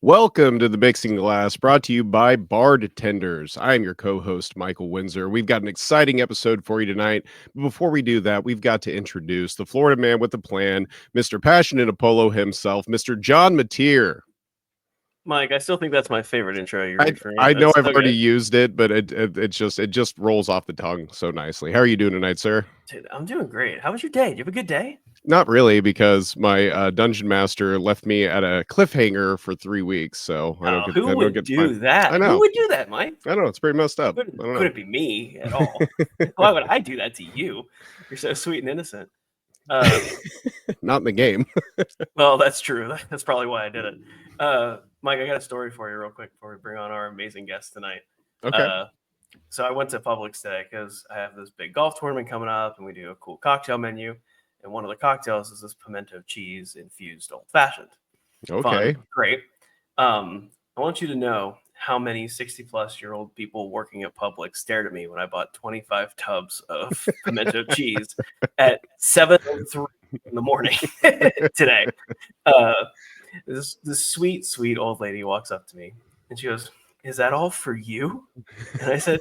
Welcome to the Mixing Glass, brought to you by Bardtenders. I am your co-host, Michael Windsor. We've got an exciting episode for you tonight. But before we do that, we've got to introduce the Florida man with the plan, Mr. Passion in a Polo himself, Mr. John Mateer. Mike, I still think that's my favorite intro you I, read for me. I know That's I've so already good. used it, but it just rolls off the tongue so nicely. How are you doing tonight, sir? Dude, I'm doing great. How was your day? Did you have a good day? Not really, because my dungeon master left me at a cliffhanger for 3 weeks, so I don't Who would get to find. do that? I Who know. would do that, Mike? I know, it's pretty messed up. I don't know. Couldn't be me at all. Why would I do that to you? You're so sweet and innocent. Not in the game. Well, that's true. That's probably why I did it. Mike, I got a story for you real quick before we bring on our amazing guest tonight. Okay. So I went to Publix today because I have this big golf tournament coming up and we do a cool cocktail menu. And one of the cocktails is this pimento cheese infused old fashioned. Okay. Fun, great. I want you to know how many 60-plus-year-old people working at Publix stared at me when I bought 25 tubs of pimento cheese at 7:03 in the morning today. This sweet, sweet old lady walks up to me and she goes, "Is that all for you?" And I said,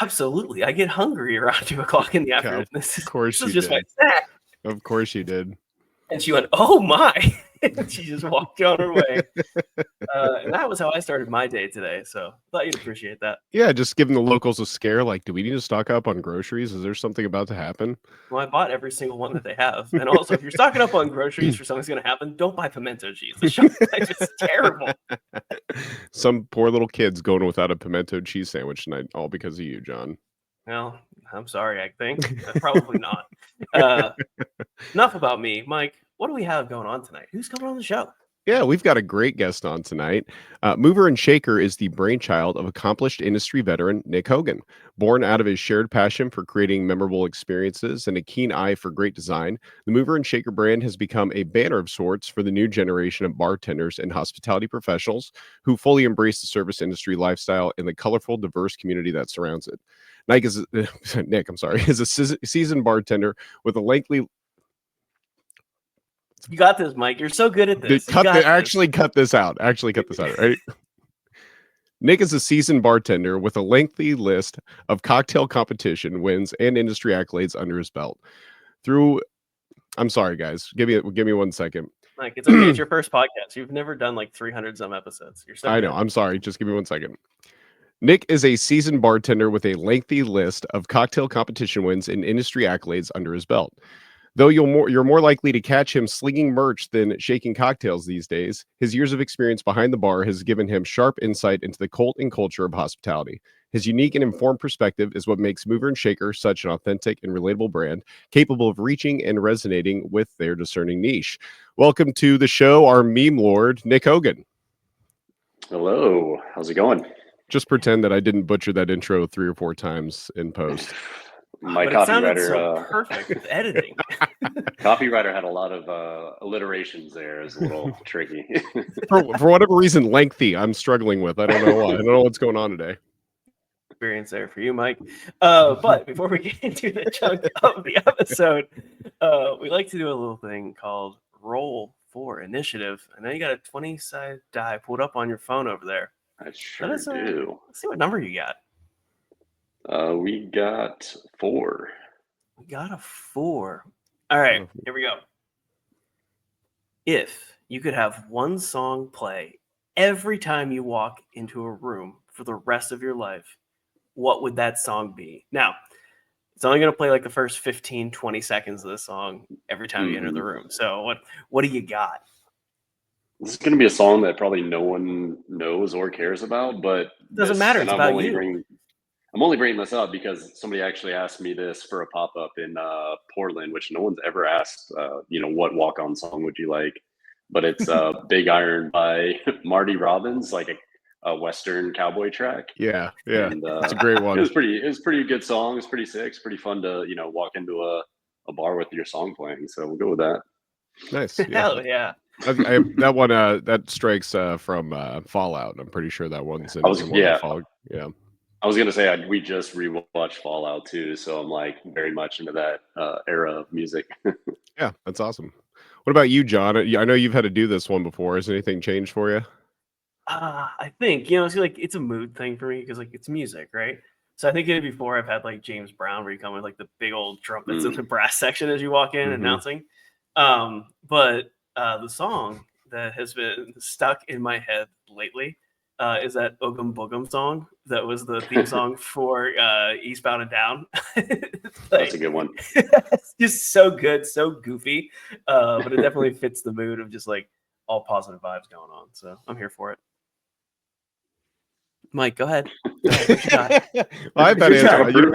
"Absolutely. I get hungry around 2 o'clock in the afternoon. This is just my snack." Of course you did. And she went, "Oh my." And she just walked on her way. And that was how I started my day today. So thought you'd appreciate that. Yeah, just giving the locals a scare. Like, do we need to stock up on groceries? Is there something about to happen? Well, I bought every single one that they have. And also, if you're stocking up on groceries for something's going to happen, don't buy pimento cheese. The shelf life is terrible. Some poor little kids going without a pimento cheese sandwich tonight, all because of you, John. Well, I'm sorry, I think. Probably not. Enough about me. Mike, what do we have going on tonight? Who's coming on the show? Yeah, we've got a great guest on tonight. Mover and Shaker is the brainchild of accomplished industry veteran Nick Hogan. Born out of his shared passion for creating memorable experiences and a keen eye for great design, the Mover and Shaker brand has become a banner of sorts for the new generation of bartenders and hospitality professionals who fully embrace the service industry lifestyle and the colorful, diverse community that surrounds it. Nick is a seasoned bartender with a lengthy. You got this, Mike. You're so good at this. Cut this out. Actually, cut this out. Right. Nick is a seasoned bartender with a lengthy list of cocktail competition wins and industry accolades under his belt. I'm sorry, guys. Give me 1 second. Mike, it's okay. It's your first podcast. You've never done like 300 some episodes. You're so I know. I'm sorry. Just give me 1 second. Nick is a seasoned bartender with a lengthy list of cocktail competition wins and industry accolades under his belt. Though you're more likely to catch him slinging merch than shaking cocktails these days, his years of experience behind the bar has given him sharp insight into the cult and culture of hospitality. His unique and informed perspective is what makes Mover and Shaker such an authentic and relatable brand, capable of reaching and resonating with their discerning niche. Welcome to the show, our meme lord, Nick Hogan. Hello. How's it going? Just pretend that I didn't butcher that intro 3 or 4 times in post. My copywriter so perfect with editing. Copywriter had a lot of alliterations there. It's a little tricky. for whatever reason, lengthy I'm struggling with. I don't know why. I don't know what's going on today. Experience there for you, Mike. But before we get into the chunk of the episode, we like to do a little thing called Roll for Initiative. I know you got a 20-side die pulled up on your phone over there. I sure do. Let's see what number you got. We got 4. We got a 4. All right, here we go. If you could have one song play every time you walk into a room for the rest of your life, what would that song be? Now, it's only going to play like the first 15, 20 seconds of the song every time you enter the room. So what do you got? This is going to be a song that probably no one knows or cares about, but doesn't matter. It's about you. I'm only bringing this up because somebody actually asked me this for a pop-up in Portland, which no one's ever asked, what walk-on song would you like? But it's Big Iron by Marty Robbins, like a Western cowboy track. Yeah. And, it's a great one. It was pretty good song. It's pretty sick. It's pretty fun to, walk into a bar with your song playing. So we'll go with that. Nice. Yeah. Hell yeah. That one, that strikes from Fallout. I'm pretty sure that one's in Fallout. Yeah. I was gonna say we just rewatched Fallout too, so I'm like very much into that era of music. Yeah, that's awesome. What about you, John? I know you've had to do this one before. Has anything changed for you? I think, it's like it's a mood thing for me because like it's music, right? So I think before I've had like James Brown where you come with like the big old trumpets in the brass section as you walk in announcing. But the song that has been stuck in my head lately is that Oogum Boogum song that was the theme song for Eastbound and Down. That's a good one. It's just so good, so goofy, but it definitely fits the mood of just like all positive vibes going on. So I'm here for it. Mike, go ahead. What you got? Well, I bet Your answer. job. You know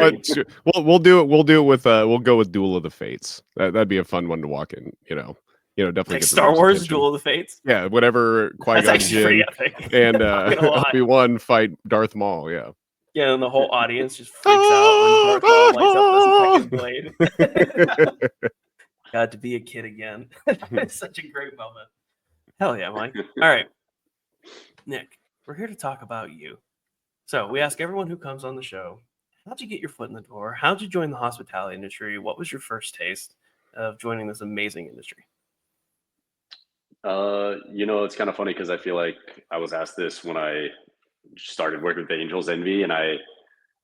what? We'll do it. We'll do it with. We'll go with Duel of the Fates. That'd be a fun one to walk in. Definitely Like get Star Rose Wars attention. Duel of the Fates. Yeah, whatever. That's Qui-Gon actually pretty Jinn epic. and Not gonna lie. Obi-Wan fight Darth Maul. Yeah. Yeah, and the whole audience just freaks out when Darth Maul lights up the second blade. Got to be a kid again. It's such a great moment. Hell yeah, Mike. All right, Nick, we're here to talk about you. So we ask everyone who comes on the show, how'd you get your foot in the door? How'd you join the hospitality industry? What was your first taste of joining this amazing industry? It's kind of funny because I feel like I was asked this when I started working with Angels Envy, and I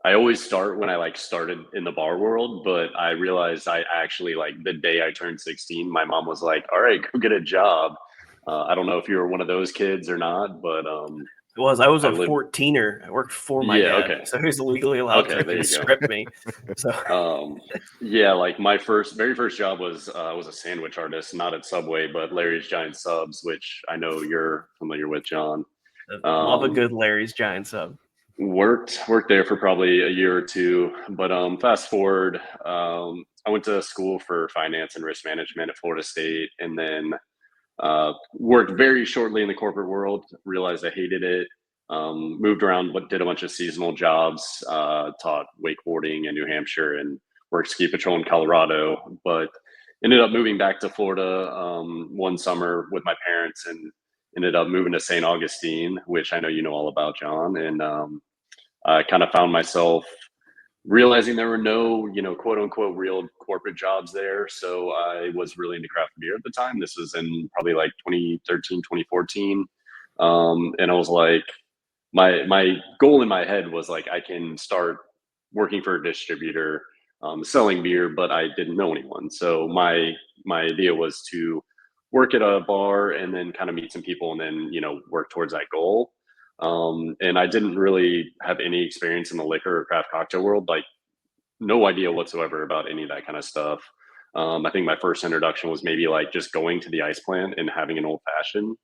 always start when I like started in the bar world, but I realized I actually like the day I turned 16, my mom was like, "All right, go get a job." I don't know if you were one of those kids or not, but I was a I lived- 14er. I worked for my Yeah, dad, okay. so he was legally allowed Okay, there to you go. script me. So Yeah, like my very first job was I was a sandwich artist, not at Subway, but Larry's Giant Subs, which I know you're familiar with, John. love a good Larry's Giant Sub. Worked there for probably a year or two, but fast forward, I went to school for finance and risk management at Florida State, and then worked very shortly in the corporate world. Realized I hated it. Moved around, but did a bunch of seasonal jobs. Taught wakeboarding in New Hampshire and worked ski patrol in Colorado. But ended up moving back to Florida one summer with my parents, and ended up moving to St. Augustine, which I know you know all about, John. And I kind of found myself realizing there were no, quote unquote, real corporate jobs there. So I was really into craft beer at the time. This was in probably like 2013, 2014. And I was like, my goal in my head was like, I can start working for a distributor, selling beer, but I didn't know anyone. So my idea was to work at a bar and then kind of meet some people and then, work towards that goal. And I didn't really have any experience in the liquor or craft cocktail world, like no idea whatsoever about any of that kind of stuff. I think my first introduction was maybe like just going to the ice plant and having an old fashioned.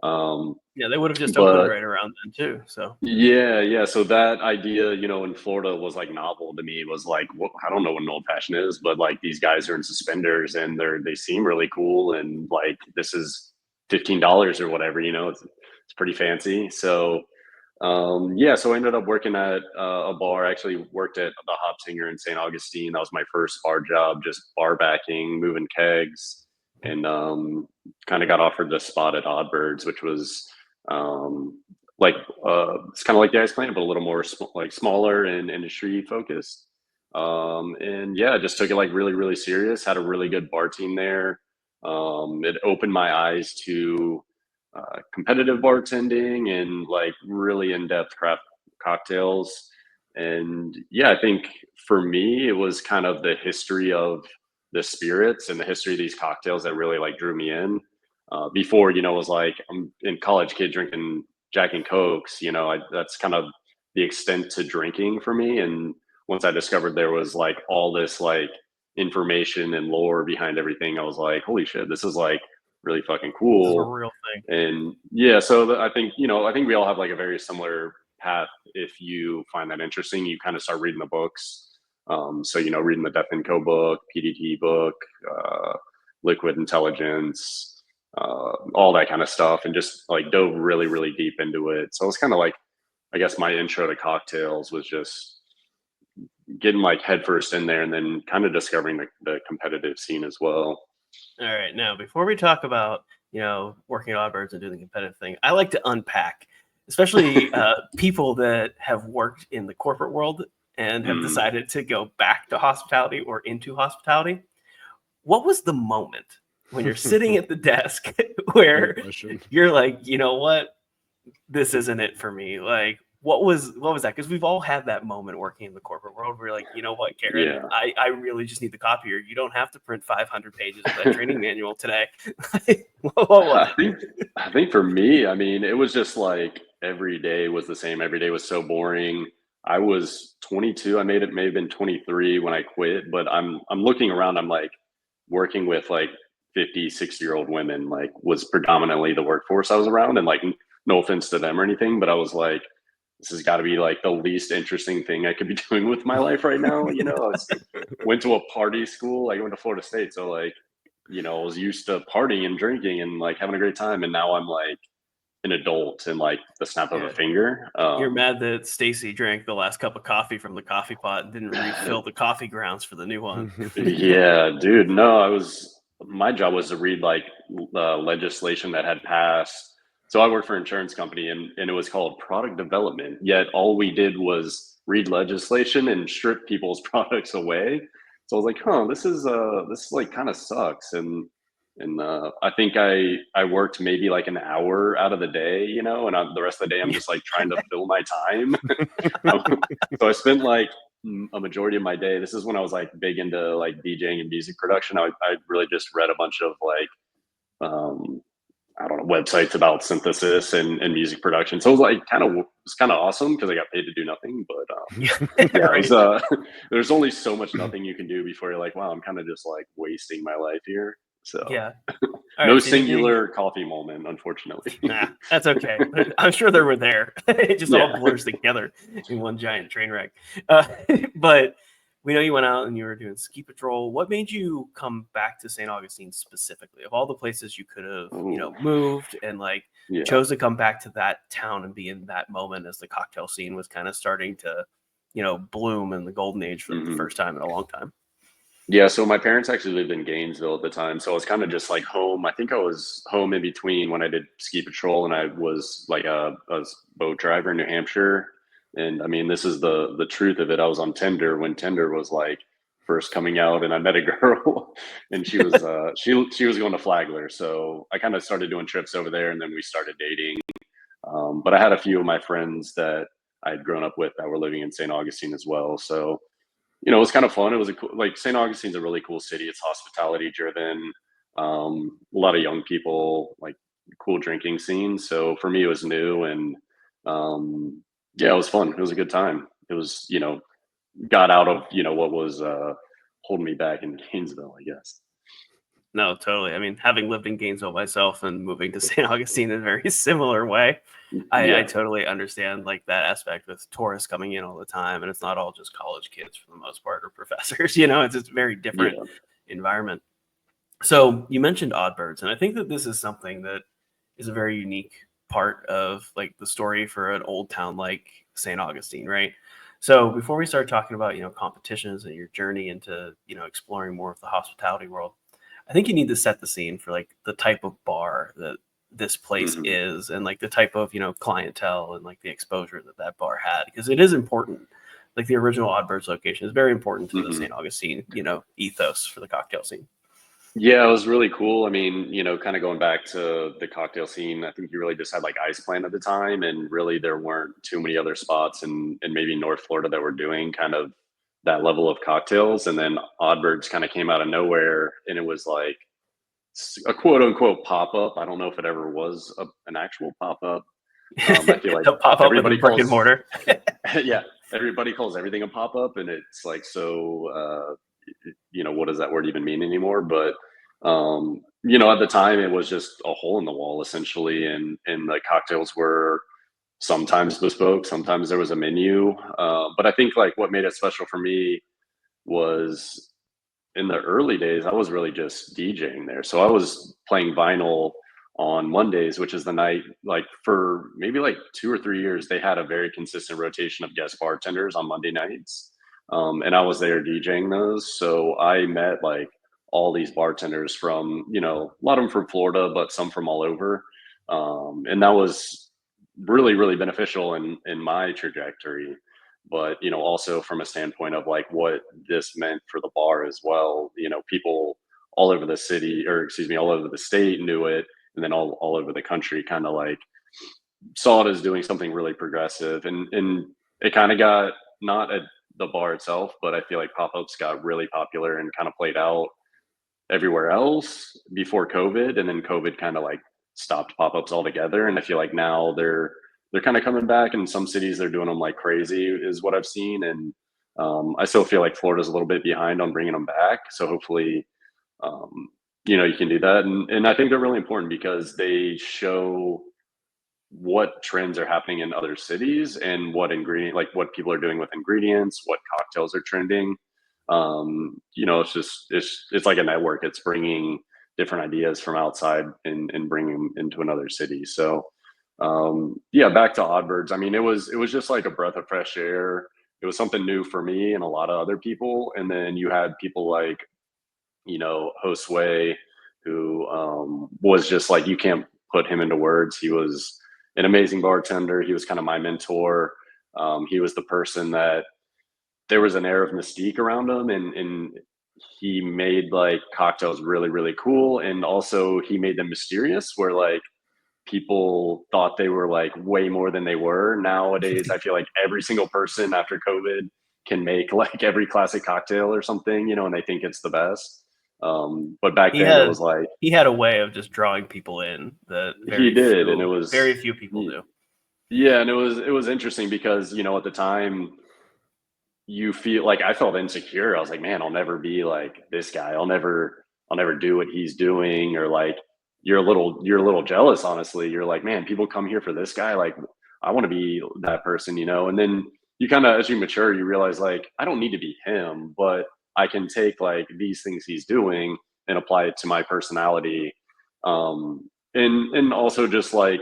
Yeah, they would have just opened right around then too. So yeah. So that idea, in Florida was like novel to me. It was like, I don't know what an old fashioned is, but like these guys are in suspenders and they seem really cool, and like this is $15 or whatever. It's pretty fancy. So so I ended up working at a bar. I actually worked at the Hop Singer in St. Augustine. That was my first bar job, just bar backing, moving kegs, and kind of got offered the spot at Oddbirds, which was it's kind of like the ice plant, but a little more smaller and industry focused. And yeah, just took it like really, really serious. Had a really good bar team there. It opened my eyes to competitive bartending and like really in-depth craft cocktails. And yeah, I think for me, it was kind of the history of the spirits and the history of these cocktails that really like drew me in. Before, it was like I'm in college kid drinking Jack and Cokes, that's kind of the extent to drinking for me. And once I discovered there was like all this like information and lore behind everything, I was like, holy shit, this is like really fucking cool. This is a real thing. And yeah, so I think we all have like a very similar path. If you find that interesting, you kind of start reading the books. So reading the Death and Co book, PDT book, Liquid Intelligence, all that kind of stuff, and just like dove really, really deep into it. So it's kind of like, I guess my intro to cocktails was just getting like headfirst in there, and then kind of discovering the competitive scene as well. All right, now before we talk about working at Oddbirds and doing the competitive thing, I like to unpack, especially people that have worked in the corporate world and have decided to go back to hospitality or into hospitality. What was the moment when you're sitting at the desk where you're like, you know what? this isn't it for me. Like, what was that? Because we've all had that moment working in the corporate world where you're like, you know what, Karen, Yeah. I really just need the copier. You don't have to print 500 pages of that training manual today. What was it? I think for me, I mean, it was just like every day was the same. Every day was so boring. I was 22. I made it may have been 23 when I quit, but I'm looking around, I'm like working with like 50, 60-year-old women, like was predominantly the workforce I was around. And like no offense to them or anything, but I was like, this has got to be like the least interesting thing I could be doing with my life right now. You know, went to a party school. I went to Florida State. So like, you know, I was used to partying and drinking and like having a great time. And now I'm like an adult in like the snap of a Yeah. finger. You're mad that Stacy drank the last cup of coffee from the coffee pot and didn't refill the coffee grounds for the new one. Yeah, dude. No, my job was to read like legislation that had passed. So I worked for an insurance company and it was called product development. Yet all we did was read legislation and strip people's products away. So I was like, huh, this like kind of sucks. And I think I worked maybe like an hour out of the day, you know, and the rest of the day I'm just like trying to fill my time. So I spent like a majority of my day. This is when I was like big into like DJing and music production. I really just read a bunch of like I don't know, websites about synthesis and music production. So it was like it's kind of awesome because I got paid to do nothing. But yeah, Right. it was there's only so much nothing you can do before you're like, wow, I'm kind of just like wasting my life here. So Yeah. All no right, so singular coffee moment, unfortunately. nah, that's okay. I'm sure they were there. It just all Yeah. blurs together in one giant train wreck. But we know you went out and you were doing ski patrol. What made you come back to St. Augustine specifically? Of all the places you could have, Ooh, moved and like yeah. chose to come back to that town and be in that moment as the cocktail scene was kind of starting to, bloom in the golden age for the Mhm. first time in a long time. Yeah, so my parents actually lived in Gainesville at the time, so I was kind of just like home. I think I was home in between when I did ski patrol, and I was like a boat driver in New Hampshire. And I mean, this is the truth of it. I was on Tinder when Tinder was like first coming out, and I met a girl, and she was she was going to Flagler, so I kind of started doing trips over there, and then we started dating. But I had a few of my friends that I had grown up with that were living in St. Augustine as well, so it was kind of fun. It was like St. Augustine's a really cool city. It's hospitality driven. A lot of young people, like cool drinking scene. So for me, it was new and yeah, it was fun. It was a good time. It was, got out of, what was holding me back in Gainesville, I guess. No, totally. I mean, having lived in Gainesville myself and moving to St. Augustine in a very similar way, I Yeah. totally understand like that aspect with tourists coming in all the time, and it's not all just college kids for the most part or professors. It's a very different Yeah. environment. So you mentioned Oddbirds, and I think that this is something that is a very unique part of like the story for an old town like St. Augustine, right? So before we start talking about competitions and your journey into exploring more of the hospitality world, I think you need to set the scene for like the type of bar that this place Mhm. is and like the type of clientele and like the exposure that that bar had, because it is important. Like the original Oddbirds location is very important to the Mhm. St. Augustine ethos for the cocktail scene. Yeah, it was really cool. I mean, kind of going back to the cocktail scene, I think you really just had like Ice Plant at the time, and really there weren't too many other spots in maybe North Florida that were doing kind of that level of cocktails. And then Oddbirds kind of came out of nowhere, and it was like a quote unquote pop up. I don't know if it ever was an actual pop up. I feel like They'll pop up with a everybody brick and calls, mortar. yeah, everybody calls everything a pop up, and it's like so. What does that word even mean anymore? But at the time it was just a hole in the wall essentially, and the cocktails were sometimes bespoke, sometimes there was a menu. But I think like what made it special for me was in the early days I was really just DJing there. So I was playing vinyl on Mondays, which is the night, like for maybe like 2 or 3 years, they had a very consistent rotation of guest bartenders on Monday nights. And I was there DJing those. So I met like all these bartenders from, a lot of them from Florida, but some from all over. And that was really, really beneficial in my trajectory. But, also from a standpoint of like what this meant for the bar as well, people all over the city, or excuse me, all over the state knew it, and then all over the country kind of like saw it as doing something really progressive, and it kind of got, not at the bar itself, but I feel like pop-ups got really popular and kind of played out everywhere else before COVID, and then COVID kind of like stopped pop-ups altogether. And I feel like now they're kind of coming back. In some cities, they're doing them like crazy, is what I've seen. And I still feel like Florida's a little bit behind on bringing them back. So hopefully, you can do that. And I think they're really important because they show what trends are happening in other cities and what people are doing with ingredients, what cocktails are trending. It's like a network. It's bringing different ideas from outside and bringing them into another city. So back to Oddbirds. I mean, it was just like a breath of fresh air. It was something new for me and a lot of other people. And then you had people like, Josue, who was just like, you can't put him into words. He was an amazing bartender. He was kind of my mentor. He was the person that there was an air of mystique around him, and he made like cocktails really, really cool. And also he made them mysterious, where like people thought they were like way more than they were. Nowadays, I feel like every single person after COVID can make like every classic cocktail or something, and they think it's the best. But back then it was like, he had a way of just drawing people in that he did, and it was very few people do. Yeah, and it was interesting because at the time you feel like, I felt insecure. I was like, man, I'll never be like this guy. I'll never do what he's doing. Or like, you're a little jealous, honestly. You're like, man, people come here for this guy. Like, I want to be that person, And then you kind of, as you mature, you realize like, I don't need to be him, but I can take like these things he's doing and apply it to my personality. And also just like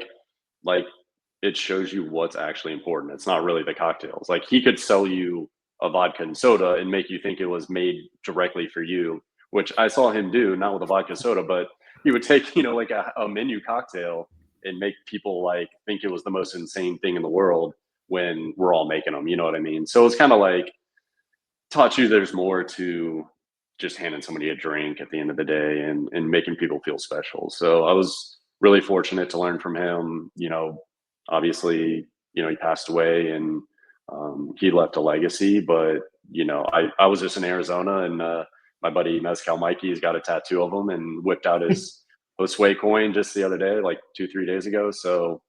it shows you what's actually important. It's not really the cocktails. Like, he could sell you a vodka and soda and make you think it was made directly for you, which I saw him do, not with a vodka soda, but he would take, like a menu cocktail and make people like think it was the most insane thing in the world when we're all making them. You know what I mean? So it's kind of like taught you there's more to just handing somebody a drink at the end of the day and making people feel special. So I was really fortunate to learn from him. Obviously, he passed away, and he left a legacy, but I was just in Arizona, and my buddy Mezcal Mikey's got a tattoo of him and whipped out his Josue coin just the other day, like 2-3 days ago. So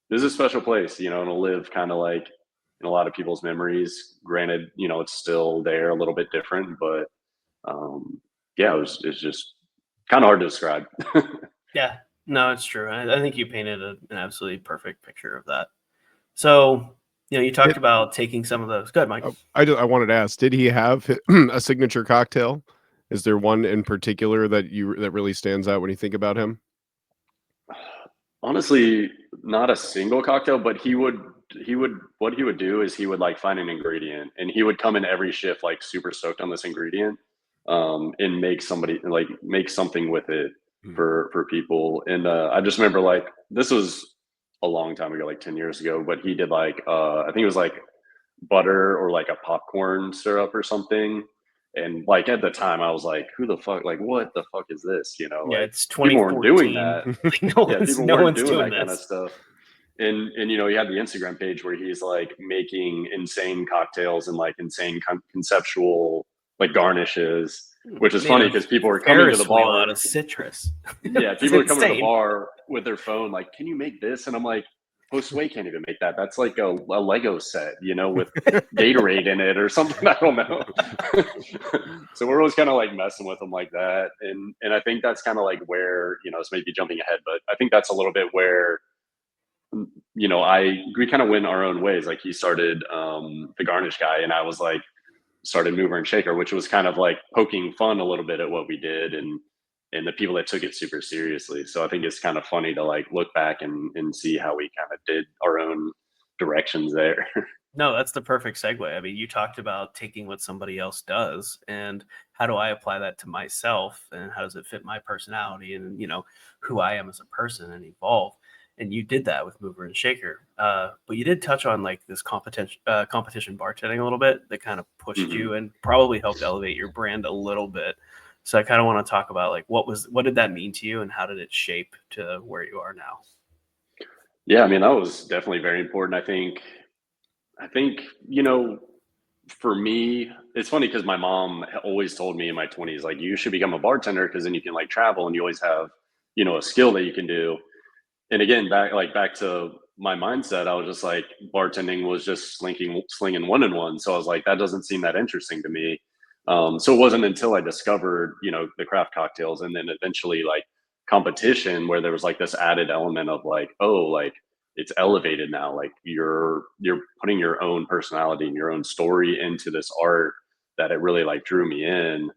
this is a special place, and it'll live kind of like in a lot of people's memories. Granted, it's still there, a little bit different, but it's just kind of hard to describe. Yeah, no, it's true. I think you painted an absolutely perfect picture of that. So, you talked about taking some of those. Good, Mike. I wanted to ask, did he have a signature cocktail? Is there one in particular that really stands out when you think about him? Honestly, not a single cocktail, but what he would do is he would like find an ingredient, and he would come in every shift like super stoked on this ingredient, and make something with it for people. And I just remember, like, this was a long time ago, like 10 years ago, but he did like I think it was like butter or like a popcorn syrup or something. And like at the time I was like, who the fuck, like what the fuck is this? Yeah, Like, it's 2014. people weren't doing that. No one's doing that this kind of stuff. And he had the Instagram page where he's like making insane cocktails and like insane conceptual like garnishes, which is funny because people are coming to the bar out of citrus. Yeah, people are coming to the bar with their phone like, can you make this? And I'm like, Josue can't even make that. That's like a Lego set, with Gatorade in it or something. I don't know. So we're always kind of like messing with them like that. And I think that's kind of like where, this may be jumping ahead, but I think that's a little bit where, we kind of went our own ways. Like, he started the garnish guy, and I was like, started Mover and Shaker, which was kind of like poking fun a little bit at what we did and the people that took it super seriously. So I think it's kind of funny to like look back and see how we kind of did our own directions there. No, that's the perfect segue. I mean, you talked about taking what somebody else does and how do I apply that to myself, and how does it fit my personality and, who I am as a person and evolve. And you did that with Mover and Shaker. But you did touch on like this competition bartending a little bit that kind of pushed you and probably helped elevate your brand a little bit. So I kind of want to talk about like what did that mean to you, and how did it shape to where you are now? Yeah, I mean, that was definitely very important. I think, for me, it's funny because my mom always told me in my 20s, like, you should become a bartender because then you can like travel and you always have, a skill that you can do. And again, back to my mindset, I was just like, bartending was just slinging one and one. So I was like, that doesn't seem that interesting to me. So it wasn't until I discovered, the craft cocktails, and then eventually like competition, where there was like this added element of like, oh, like it's elevated now. Like you're putting your own personality and your own story into this art, that it really like drew me in.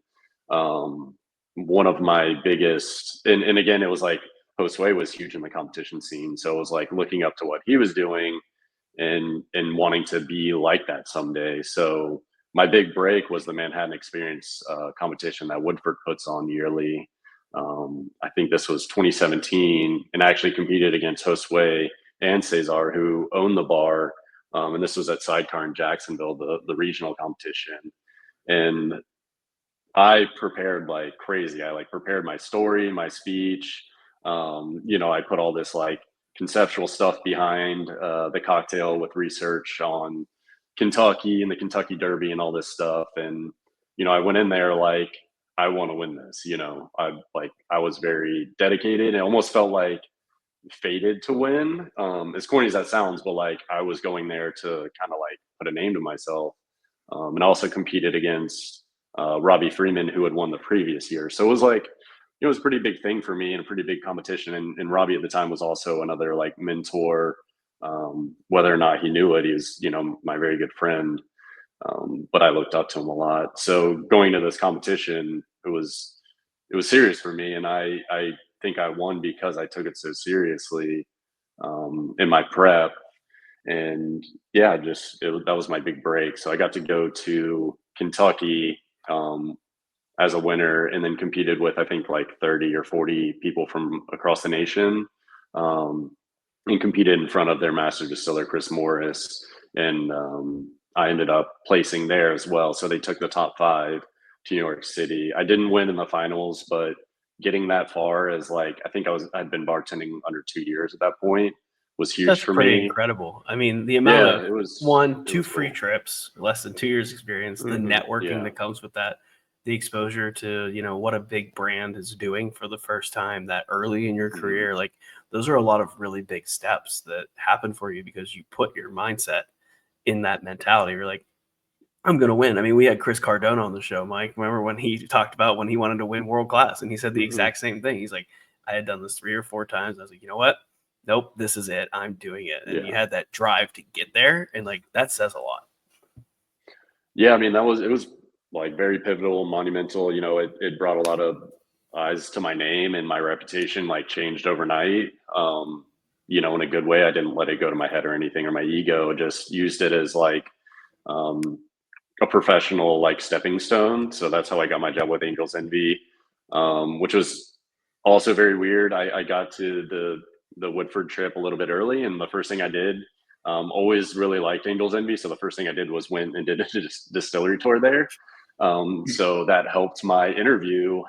One of my biggest, and again, it was like Josue was huge in the competition scene. So it was like looking up to what he was doing and wanting to be like that someday. So my big break was the Manhattan Experience competition that Woodford puts on yearly. I think this was 2017, and I actually competed against Josue and Cesar, who owned the bar. And this was at Sidecar in Jacksonville, the regional competition. And I prepared like crazy. I like prepared my story, my speech. I put all this like conceptual stuff behind the cocktail with research on Kentucky and the Kentucky Derby and all this stuff. And I went in there like, I want to win this. I was very dedicated. It almost felt like fated to win. As corny as that sounds, but like I was going there to kind of like put a name to myself. And I also competed against Robbie Freeman, who had won the previous year. So it was like, it was a pretty big thing for me and a pretty big competition. And Robbie at the time was also another like mentor. Whether or not he knew it, he was, my very good friend. But I looked up to him a lot. So going to this competition, it was serious for me, and I think I won because I took it so seriously in my prep. And yeah, that was my big break. So I got to go to Kentucky as a winner, and then competed with I think like 30 or 40 people from across the nation, um, and competed in front of their master distiller Chris Morris, and I ended up placing there as well. So they took the top 5 to New York City. I didn't win in the finals, but getting that far, as like I think I'd been bartending under 2 years at that point, was huge That's for pretty me. incredible. I mean, the amount Yeah, of it was 2 free cool. trips, less than 2 years experience, the networking Yeah. that comes with that, the exposure to, what a big brand is doing for the first time that early in your career. Like those are a lot of really big steps that happen for you because you put your mindset in that mentality. You're like, I'm going to win. I mean, we had Chris Cardona on the show, Mike. Remember when he talked about when he wanted to win world class, and he said the exact same thing. He's like, I had done this 3 or 4 times. I was like, you know what? Nope, this is it. I'm doing it. And you had that drive to get there. And like, that says a lot. Yeah, I mean, it was like very pivotal, monumental. It brought a lot of eyes to my name, and my reputation like changed overnight. In a good way. I didn't let it go to my head or anything, or my ego. Just used it as like um, a professional like stepping stone. So that's how I got my job with Angels Envy, which was also very weird. I got to the Woodford trip a little bit early, and the first thing I did, always really liked Angels Envy. So the first thing I did was went and did a distillery tour there. So that helped my interview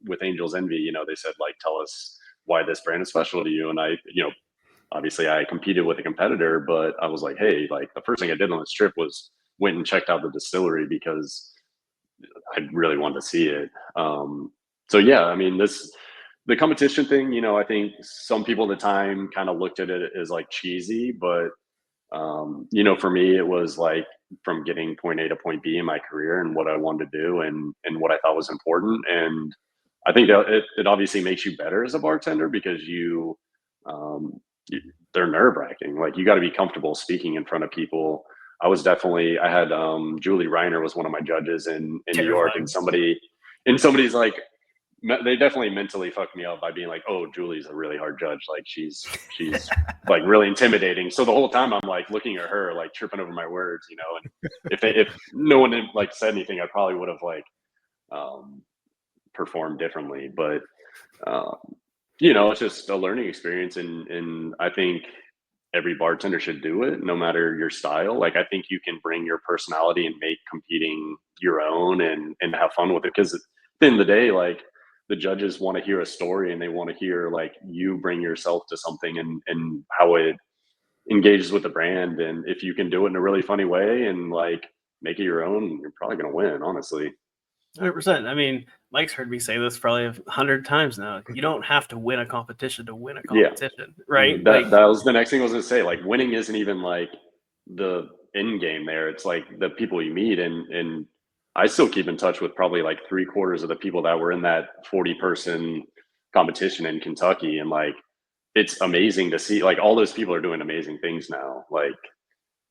with Angels Envy. They said like, tell us why this brand is special to you. And I, obviously I competed with a competitor, but I was like, hey, like the first thing I did on this trip was went and checked out the distillery because I really wanted to see it. So yeah, I mean, the competition thing, I think some people at the time kind of looked at it as like cheesy, but for me, it was like from getting point A to point B in my career and what I wanted to do and what I thought was important. And I think that it obviously makes you better as a bartender because um, they're nerve wracking. Like you got to be comfortable speaking in front of people. I had Julie Reiner was one of my judges in New York, and somebody's like, they definitely mentally fucked me up by being like, oh, Julie's a really hard judge. Like she's like really intimidating. So the whole time I'm like looking at her, like tripping over my words, and if no one had like said anything, I probably would have like performed differently. But it's just a learning experience, and I think every bartender should do it, no matter your style. Like I think you can bring your personality and make competing your own and have fun with it. Because at the end of the day, like the judges want to hear a story, and they want to hear like you bring yourself to something, and how it engages with the brand. And if you can do it in a really funny way and like make it your own, you're probably going to win, honestly. 100%. I mean, Mike's heard me say this probably 100 times now. You don't have to win a competition to win a competition, right? That was the next thing I was going to say. Like, winning isn't even like the end game there. It's like the people you meet, and I still keep in touch with probably like 3/4 of the people that were in that 40-person competition in Kentucky. And like, it's amazing to see, like, all those people are doing amazing things now. Like,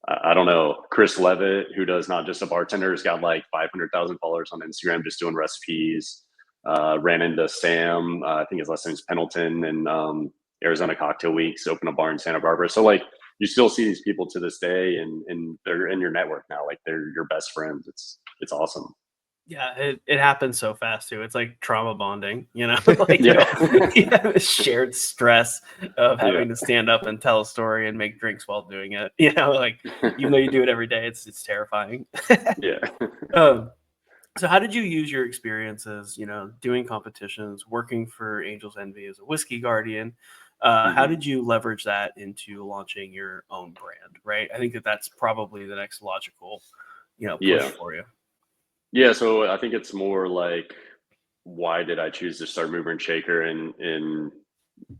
I don't know, Chris Levitt, who does Not Just a Bartender, has got like 500,000 followers on Instagram just doing recipes. Ran into Sam, I think his last name's Pendleton, and Arizona Cocktail Weeks, opened a bar in Santa Barbara. So like, you still see these people to this day, and they're in your network now. Like, they're your best friends. It's awesome. Yeah, it happens so fast too. It's like trauma bonding, you know, like you have a shared stress of having to stand up and tell a story and make drinks while doing it. You know, like even though you do it every day, it's terrifying. Yeah. So how did you use your experiences, you know, doing competitions, working for Angel's Envy as a whiskey guardian? How did you leverage that into launching your own brand? Right. I think that's probably the next logical, you know, push for you. Yeah, so I think it's more like, why did I choose to start Mover and Shaker? And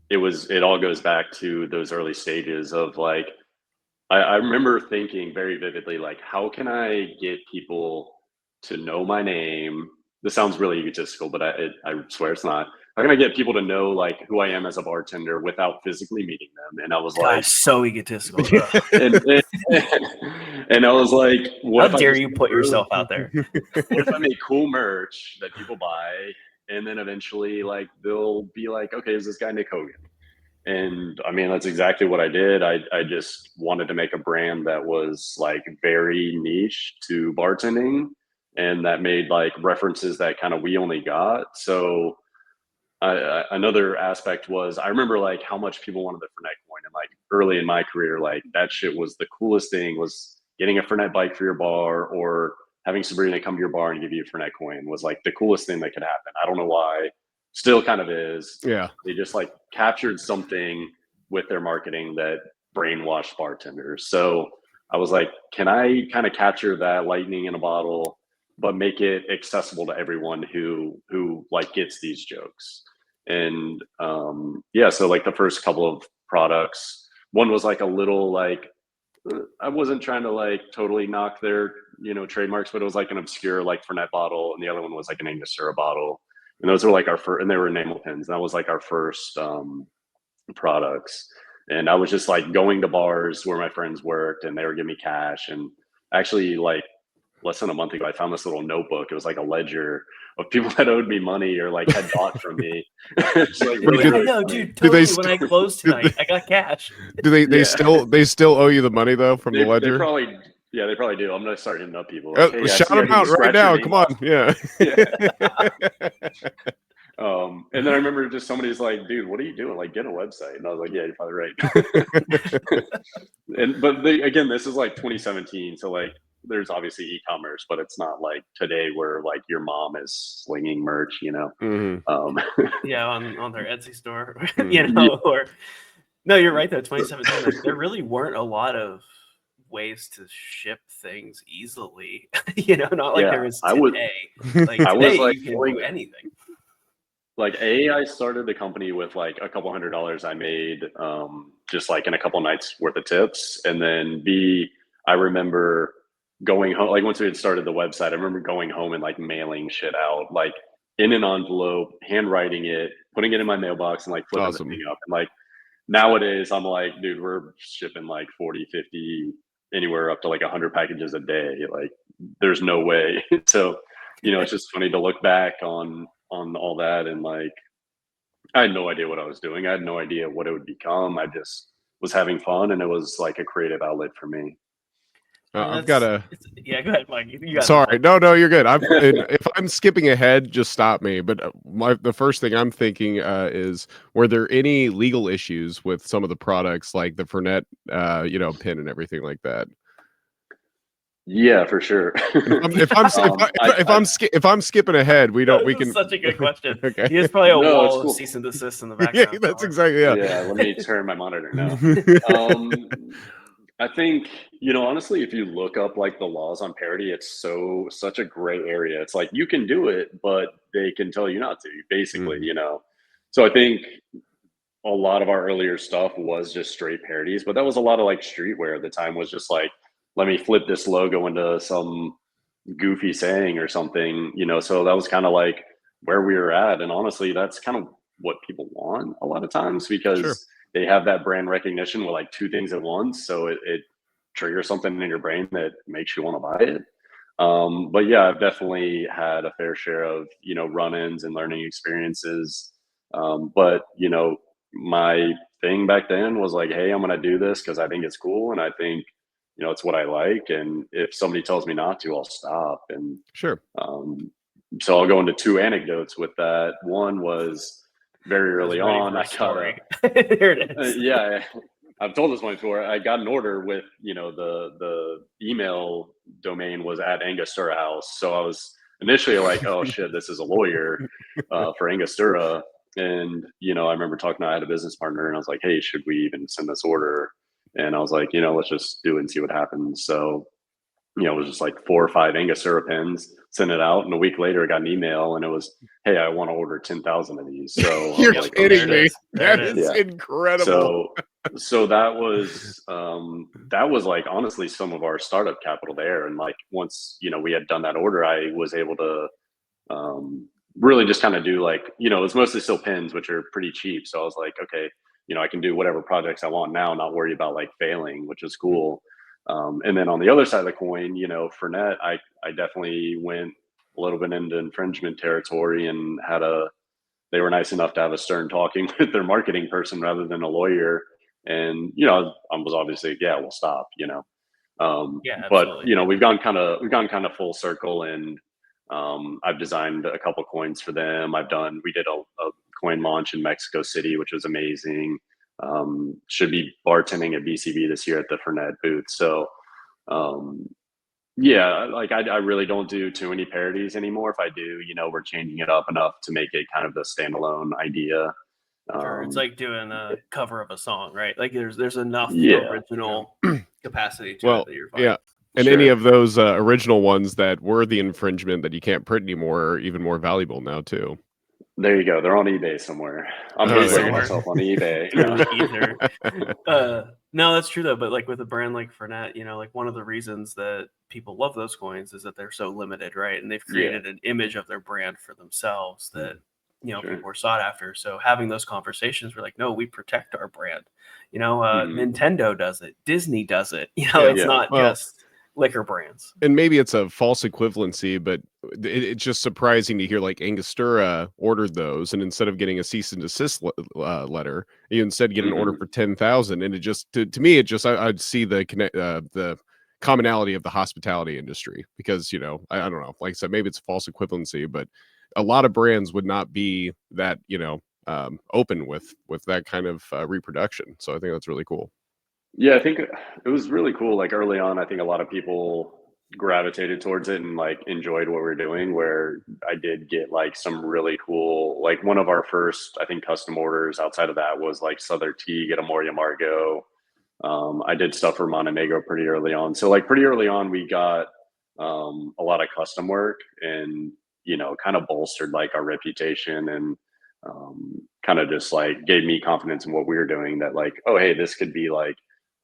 it all goes back to those early stages of like, I remember thinking very vividly, like, how can I get people to know my name? This sounds really egotistical, but I swear it's not. How can I get people to know like who I am as a bartender without physically meeting them? And I was like, so egotistical. and I was like, how dare you put yourself out there? What if I make cool merch that people buy, and then eventually like they'll be like, okay, is this guy Nick Hogan? And I mean, that's exactly what I did. I just wanted to make a brand that was like very niche to bartending, and that made like references that kind of we only got. So another aspect was, I remember like how much people wanted the Fernet coin, and like early in my career, like that shit was the coolest thing, was getting a Fernet bike for your bar, or having Sabrina come to your bar and give you a Fernet coin was like the coolest thing that could happen. I don't know why, still kind of is. Yeah. They just like captured something with their marketing that brainwashed bartenders. So I was like, can I kind of capture that lightning in a bottle, but make it accessible to everyone who like gets these jokes? And so like the first couple of products, one was like a little like, I wasn't trying to like totally knock their, you know, trademarks, but it was like an obscure like Fernet bottle, and the other one was like an Angostura bottle. And those were like our first, and they were enamel pins. That was like our first products. And I was just like going to bars where my friends worked, and they were giving me cash. And actually, like less than a month ago, I found this little notebook. It was like a ledger of people that owed me money or like had bought from me. It's like really, I know, dude. Totally. When I closed tonight, I got cash. Do they still owe you the money though from the ledger? They probably do. I'm gonna start hitting up people. Like, hey, shout them out right now. Come on, yeah. And then I remember just somebody's like, dude, what are you doing? Like, get a website. And I was like, yeah, you're probably right. But again, this is like 2017. So like, there's obviously e-commerce, but it's not like today where like your mom is slinging merch, you know? Yeah, on their Etsy store, you know, or no, you're right though. 2017, like, there really weren't a lot of ways to ship things easily, you know, not like there is today. I was like, you can do anything. Like I started the company with like a couple $100 I made just like in a couple nights worth of tips. And then B, I remember going home, like once we had started the website, I remember going home and like mailing shit out, like in an envelope, handwriting it, putting it in my mailbox, and like flipping the thing up. And like nowadays I'm like, dude, we're shipping like 40, 50, anywhere up to like 100 packages a day. Like there's no way. So, you know, it's just funny to look back on all that. And like, I had no idea what I was doing. I had no idea what it would become. I just was having fun, and it was like a creative outlet for me. I've got a. Yeah, go ahead, Mike. Sorry, no, you're good. If I'm skipping ahead, just stop me. But the first thing I'm thinking is, were there any legal issues with some of the products, like the Fernet, pin and everything like that? Yeah, for sure. If I'm skipping ahead, we can. Such a good question. Okay. He has probably a No, it's wall cool. of cease and desist in the Yeah, background. that's somewhere. exactly Yeah, let me turn my monitor now. I think, honestly, if you look up like the laws on parody, it's such a gray area. It's like you can do it, but they can tell you not to, basically, So I think a lot of our earlier stuff was just straight parodies, but that was a lot of like streetwear at the time, was just like, let me flip this logo into some goofy saying or something, so that was kind of like where we were at. And honestly, that's kind of what people want a lot of times, because Sure. they have that brand recognition with like two things at once, so it triggers something in your brain that makes you want to buy it. But yeah, I've definitely had a fair share of run-ins and learning experiences. But my thing back then was like, hey, I'm gonna do this because I think it's cool, and I think it's what I like, and if somebody tells me not to, I'll stop. And Sure. so I'll go into two anecdotes with that. One was very early on. I got Here it is. yeah, I've told this one before. I got an order with the email domain was at Angostura House, so I was initially like, oh shit, this is a lawyer for Angostura. And I remember talking. I had a business partner, and I was like, hey, should we even send this order? And I was like, let's just do it and see what happens. So it was just like 4 or 5 Angostura pens, sent it out, and a week later I got an email, and it was, hey, I want to order 10,000 of these. So You're like, kidding me. There That it is Yeah. incredible. So that was like honestly some of our startup capital there. And like once we had done that order, I was able to really just kind of do like it was mostly still pens, which are pretty cheap. So I was like, okay, I can do whatever projects I want now, not worry about like failing, which is cool. And then on the other side of the coin, for Net, I definitely went a little bit into infringement territory and they were nice enough to have a stern talking with their marketing person rather than a lawyer. And, I was obviously, yeah, we'll stop, Yeah, but absolutely. we've gone kind of full circle, and I've designed a couple coins for them. We did a coin launch in Mexico City, which was amazing. Should be bartending at BCB this year at the Fernet booth. So, yeah, like I really don't do too many parodies anymore. If I do, we're changing it up enough to make it kind of a standalone idea. Sure, it's like doing a cover of a song, right? Like there's enough Yeah. original capacity to Well, it that you're fine. yeah. And Sure. any of those original ones that were the infringement that you can't print anymore are even more valuable now too. There you go. They're on eBay somewhere. I'm Oh, bootlegging there myself on eBay. No, that's true though. But like with a brand like Fernet, like one of the reasons that people love those coins is that they're so limited, right? And they've created an image of their brand for themselves that Sure. people are sought after. So having those conversations, we're like, no, we protect our brand. Nintendo does it, Disney does it. It's not just liquor brands. And maybe it's a false equivalency, but it's just surprising to hear like Angostura ordered those, and instead of getting a cease and desist letter, you instead get an order for 10,000. And it just to me, I'd see the commonality of the hospitality industry, because I don't know, like I said, maybe it's a false equivalency, but a lot of brands would not be that open with that kind of reproduction. So I think that's really cool. Yeah, I think it was really cool. Like early on, I think a lot of people gravitated towards it and like enjoyed what we're doing, where I did get like some really cool, like one of our first, I think, custom orders outside of that was like Southern Tea, a Moria Margot. I did stuff for Montenegro pretty early on. So like pretty early on, we got a lot of custom work, and, kind of bolstered like our reputation, and kind of just like gave me confidence in what we were doing, that like, oh, hey, this could be like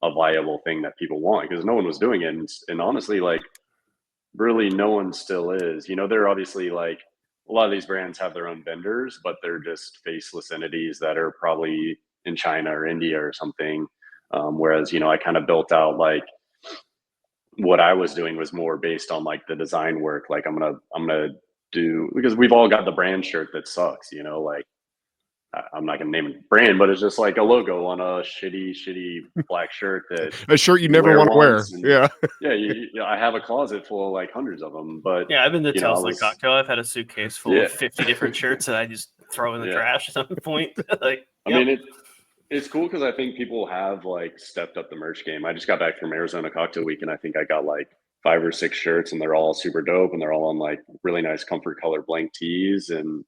a viable thing that people want, because no one was doing it. And honestly, like really no one still is. They're obviously like a lot of these brands have their own vendors, but they're just faceless entities that are probably in China or India or something. Whereas, I kind of built out like what I was doing was more based on like the design work. Like I'm gonna do, because we've all got the brand shirt that sucks, like I'm not gonna name a brand, but it's just like a logo on a shitty black shirt that a shirt you never want to wear. Yeah. Yeah, I have a closet full of like hundreds of them. But yeah, I've been to Tales Like Cocktail. I've had a suitcase full of 50 different shirts that I just throw in the trash at some point. Like, I mean, it's cool because I think people have like stepped up the merch game. I just got back from Arizona Cocktail Week, and I think I got like 5 or 6 shirts, and they're all super dope, and they're all on like really nice comfort color blank tees, and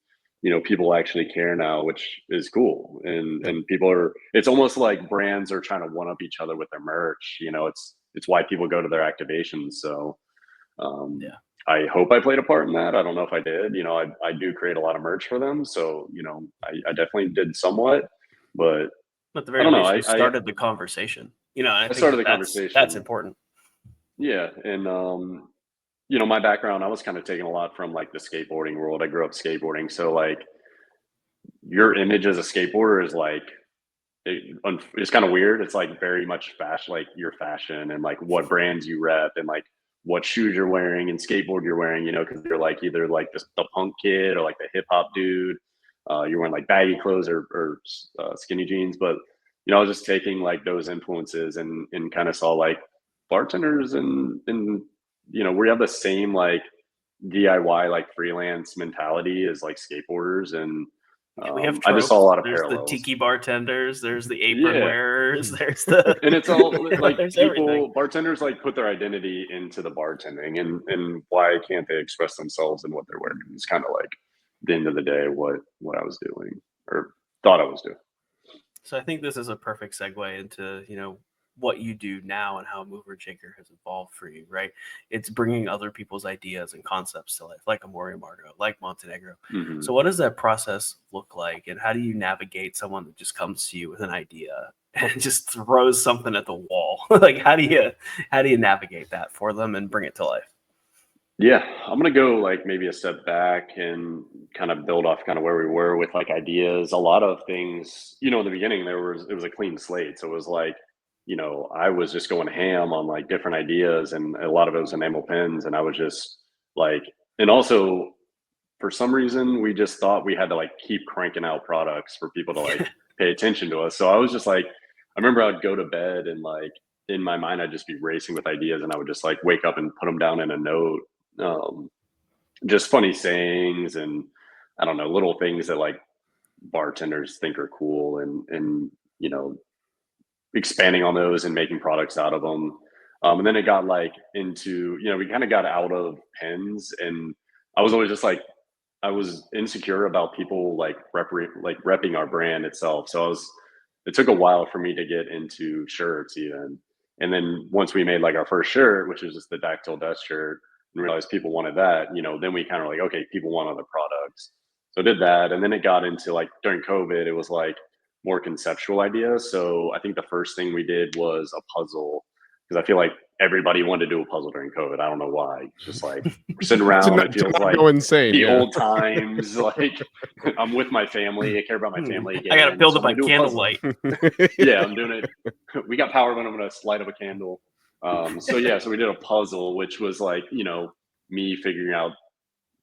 people actually care now, which is cool. And people are, it's almost like brands are trying to one up each other with their merch. It's why people go to their activations. So Yeah. I hope I played a part in that. I don't know if I did. I do create a lot of merch for them, so I definitely did somewhat, but At the I very don't know. least, you started the conversation. And I think started the that's conversation. important. Yeah, and my background, I was kind of taking a lot from like the skateboarding world. I grew up skateboarding, so like your image as a skateboarder is like it's kind of weird. It's like very much fashion, like your fashion and like what brands you rep and like what shoes you're wearing and skateboard you're wearing, because you're like either like the punk kid or like the hip hop dude. You're wearing like baggy clothes or skinny jeans. But, I was just taking like those influences and kind of saw like bartenders and we have the same like DIY, like freelance mentality as like skateboarders. And We have I just saw a lot of there's parallels. the tiki bartenders, there's the apron Yeah. wearers, there's the And it's all like everything. bartenders like put their identity into the bartending, and why can't they express themselves in what they're wearing? It's kind of like at the end of the day what I was doing or thought I was doing. So I think this is a perfect segue into, what you do now and how Mover Jinker has evolved for you, right? It's bringing other people's ideas and concepts to life, like Amore Amargo, like Montenegro. Mm-hmm. So what does that process look like? And how do you navigate someone that just comes to you with an idea and just throws something at the wall? Like, how do you navigate that for them and bring it to life? Yeah, I'm going to go like maybe a step back and kind of build off kind of where we were with like ideas. A lot of things, in the beginning, it was a clean slate. So it was like, I was just going ham on like different ideas, and a lot of it was enamel pens. And I was just like, and also for some reason, we just thought we had to like keep cranking out products for people to like pay attention to us. So I was just like, I remember I'd go to bed and like in my mind, I'd just be racing with ideas, and I would just like wake up and put them down in a note. Just funny sayings and I don't know, little things that like bartenders think are cool, and expanding on those and making products out of them. And then it got like into, we kind of got out of pens, and I was always just like, I was insecure about people like repping our brand itself. So it took a while for me to get into shirts even. And then once we made like our first shirt, which was just the Dactyl Dust shirt, and realized people wanted that, then we kind of like, okay, people want other products. So I did that. And then it got into like during COVID, it was like more conceptual ideas. So I think the first thing we did was a puzzle, because I feel like everybody wanted to do a puzzle during COVID. I don't know why. It's just like we're sitting around. It feels like go insane. The old times. Like I'm with my family. I care about my family again. I got to build up my candlelight. Yeah, I'm doing it. We got power when I'm going to light up a candle. So we did a puzzle, which was like, me figuring out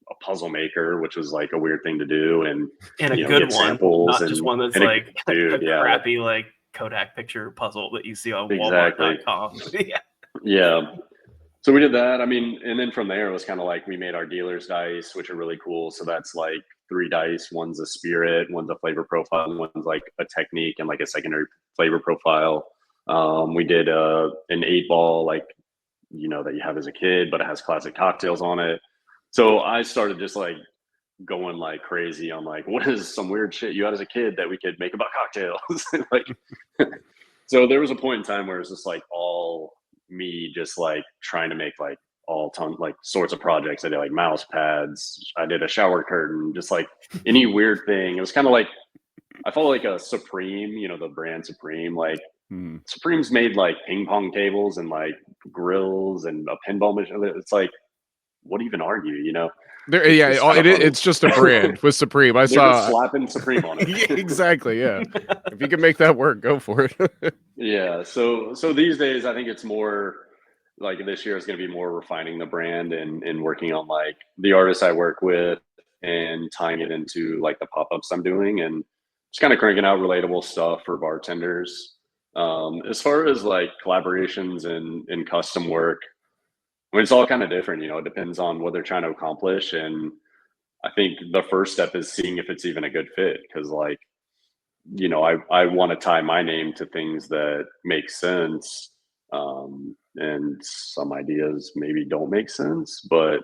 a puzzle maker, which was like a weird thing to do, and a good one, not just one that's like a yeah, crappy like Kodak picture puzzle that you see on exactly. Walmart.com. Yeah. So we did that. I mean, and then from there it was kind of like we made our dealer's dice, which are really cool. So that's like 3 dice. One's a spirit, one's a flavor profile, and one's like a technique and like a secondary flavor profile. We did an 8-ball, like that you have as a kid, but it has classic cocktails on it. So I started just like going like crazy on like, what is some weird shit you had as a kid that we could make about cocktails? Like, so there was a point in time where it was just like all me just like trying to make like like sorts of projects. I did like mouse pads. I did a shower curtain, just like any weird thing. It was kind of like, I felt like a Supreme, the brand Supreme, like Supreme's made like ping pong tables and like grills and a pinball machine. It's like, what even argue, It's just a brand with Supreme. I saw just slapping Supreme on it. Yeah, exactly. Yeah, if you can make that work, go for it. Yeah. So these days, I think it's more like this year is going to be more refining the brand and working on like the artists I work with and tying it into like the pop-ups I'm doing and just kind of cranking out relatable stuff for bartenders. As far as like collaborations and custom work, I mean, it's all kind of different, it depends on what they're trying to accomplish. And I think the first step is seeing if it's even a good fit. Cause like, I want to tie my name to things that make sense. and some ideas maybe don't make sense. But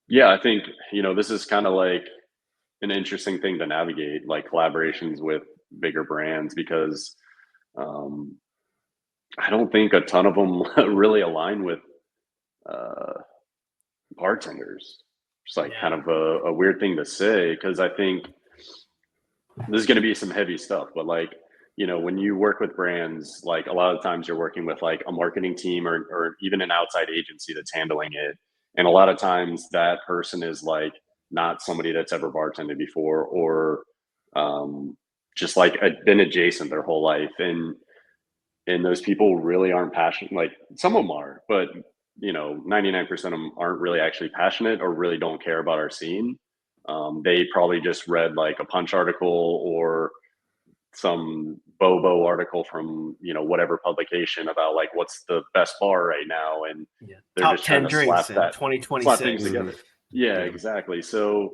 yeah, I think, this is kind of like an interesting thing to navigate, like collaborations with bigger brands, because um, I don't think a ton of them really align with uh, bartenders. It's like kind of a weird thing to say, because I think this is going to be some heavy stuff, but like, when you work with brands, like a lot of times you're working with like a marketing team or even an outside agency that's handling it. And a lot of times that person is like not somebody that's ever bartended before, or just like been adjacent their whole life. And those people really aren't passionate. Like some of them are, but 99% of them aren't really actually passionate or really don't care about our scene. They probably just read like a Punch article or some Bobo article from whatever publication about like what's the best bar right now, and they're top just trying 10 to drinks in slap things 2026. together. Yeah, exactly. So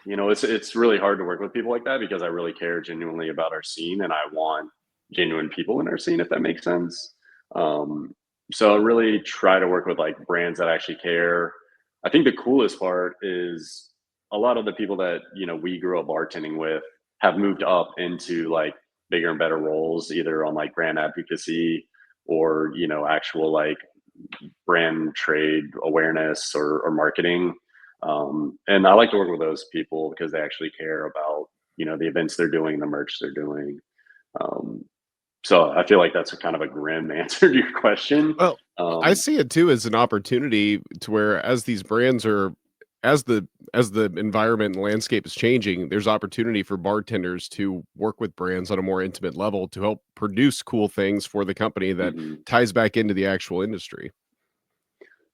it's really hard to work with people like that, because I really care genuinely about our scene, and I want genuine people in our scene, if that makes sense. So I really try to work with like brands that actually care. I think the coolest part is a lot of the people that we grew up bartending with have moved up into like bigger and better roles, either on like brand advocacy or actual like brand trade awareness or marketing. And I like to work with those people because they actually care about the events they're doing, the merch they're doing. So I feel like that's a kind of a grim answer to your question. Well, I see it too as an opportunity to where, as these brands are, as the environment and landscape is changing, there's opportunity for bartenders to work with brands on a more intimate level to help produce cool things for the company that Mhm. ties back into the actual industry.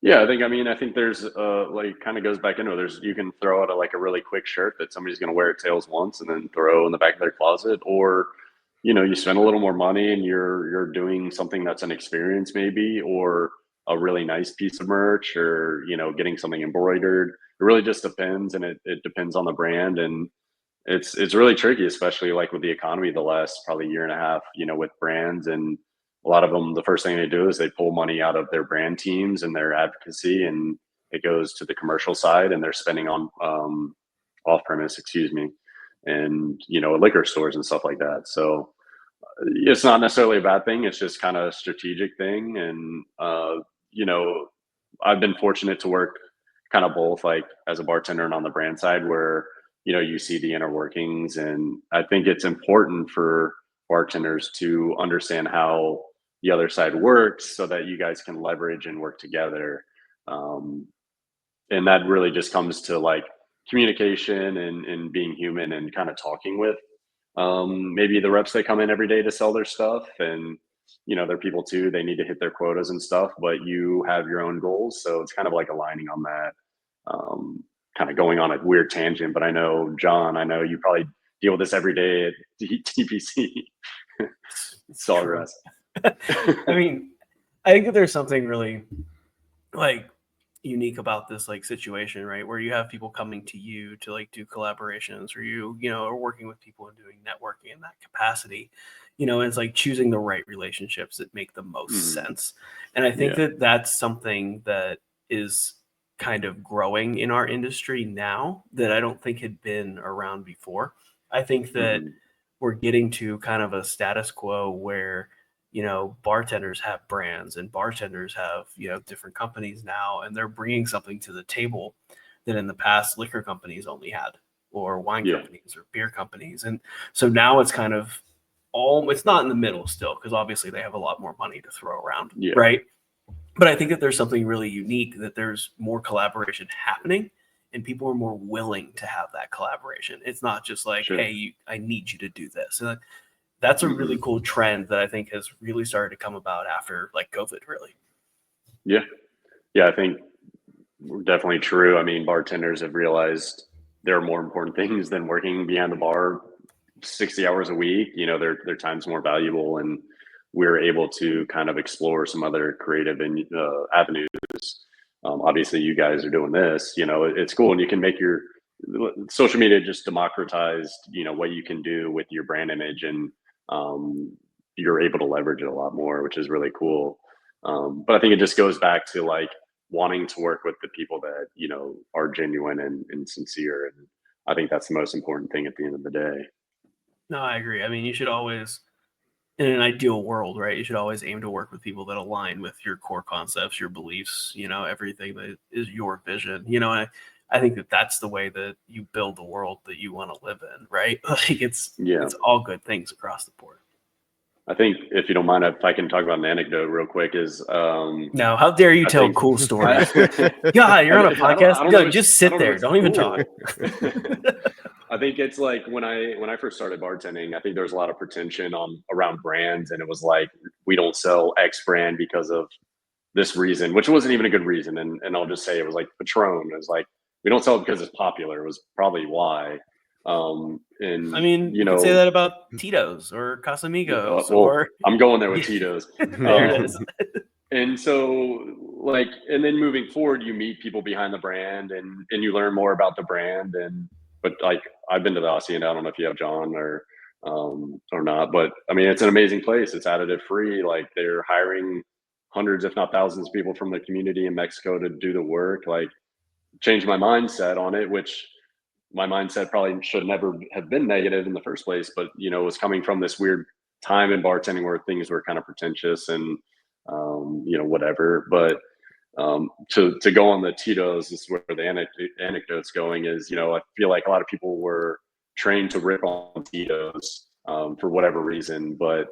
Yeah, I think there's like kind of goes back into it. You can throw out like a really quick shirt that somebody's going to wear at sales once and then throw in the back of their closet, or you spend a little more money and you're doing something that's an experience maybe, or a really nice piece of merch, or getting something embroidered. It really just depends, and it depends on the brand. And it's really tricky, especially like with the economy the last probably year and a half, with brands. And a lot of them, the first thing they do is they pull money out of their brand teams and their advocacy, and it goes to the commercial side, and they're spending on off premise, excuse me, and liquor stores and stuff like that. So it's not necessarily a bad thing. It's just kind of a strategic thing. And you know, I've been fortunate to work kind of both, like as a bartender and on the brand side, where you see the inner workings. And I think it's important for bartenders to understand how the other side works, so that you guys can leverage and work together. Um, and that really just comes to like communication and being human and kind of talking with maybe the reps that come in every day to sell their stuff. And they're people too, they need to hit their quotas and stuff, but you have your own goals, so it's kind of like aligning on that. Kind of going on a weird tangent, but I know, John, you probably deal with this every day at TPC. Sawgrass. I mean, I think that there's something really like unique about this like situation, right? Where you have people coming to you to like do collaborations, or are working with people and doing networking in that capacity. And it's like choosing the right relationships that make the most sense. And I think that that's something that is kind of growing in our industry now that I don't think had been around before. I think that we're getting to kind of a status quo where bartenders have brands and bartenders have different companies now, and they're bringing something to the table that in the past liquor companies only had, or wine companies or beer companies. And so now it's kind of it's not in the middle still, because obviously they have a lot more money to throw around, right? But I think that there's something really unique, that there's more collaboration happening, and people are more willing to have that collaboration. It's not just like, hey, I need you to do this. And that's a really cool trend that I think has really started to come about after like COVID, really. Yeah, I think definitely true. I mean, bartenders have realized there are more important things than working behind the bar 60 hours a week. Their time's more valuable, and we're able to kind of explore some other creative avenues. Obviously, you guys are doing this. It's cool, and you can make your social media just democratized. What you can do with your brand image, and you're able to leverage it a lot more, which is really cool. But I think it just goes back to like wanting to work with the people that, you know, are genuine and sincere. And I think that's the most important thing at the end of the day. No, I agree. I mean, you should always, in an ideal world, right? You should always aim to work with people that align with your core concepts, your beliefs, you know, everything that is your vision. You know, I think that that's the way that you build the world that you want to live in, right? Like it's all good things across the board. I think if you don't mind, if I can talk about an anecdote real quick, is no, how dare you tell cool stories? God, you're on a podcast. No, just sit there. Don't even talk. I think it's like when I first started bartending, I think there was a lot of pretension around brands, and it was like, we don't sell X brand because of this reason, which wasn't even a good reason. And I'll just say it was like Patron. It was like, we don't sell it because it's popular. It was probably why. And I mean, you could say that about Tito's or Casamigos, or I'm going there with Tito's. There it is. And so, like, and then moving forward, you meet people behind the brand, and you learn more about the brand. But like, I've been to the Hacienda. I don't know if you have, John, or not, but I mean, it's an amazing place. It's additive free. Like, they're hiring hundreds, if not thousands, of people from the community in Mexico to do the work. Like, changed my mindset on it, which my mindset probably should never have been negative in the first place, but, you know, it was coming from this weird time in bartending where things were kind of pretentious and, you know, whatever. But to go on the Tito's, this is where the anecdote's going, is, you know, I feel like a lot of people were trained to rip on Tito's for whatever reason, but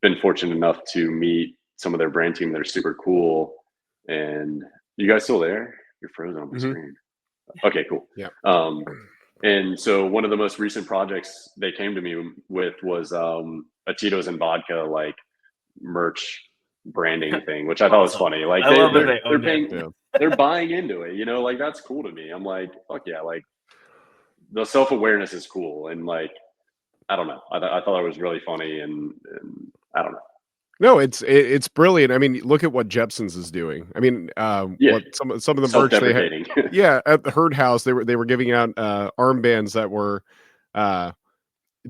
been fortunate enough to meet some of their brand team that are super cool. And you guys still there? You're frozen on the screen. Okay, cool. Yeah. And so one of the most recent projects they came to me with was a Tito's and vodka like merch branding thing, which I thought was funny. Like, they're buying into it, you know, like, that's cool to me. I'm like, fuck yeah, like, the self-awareness is cool. And like, I don't know, I thought it was really funny, and I don't know. No, it's brilliant. I mean, look at what Jepson's is doing. I mean, what some of the merch they had. Yeah, at the Herd House, they were giving out armbands that were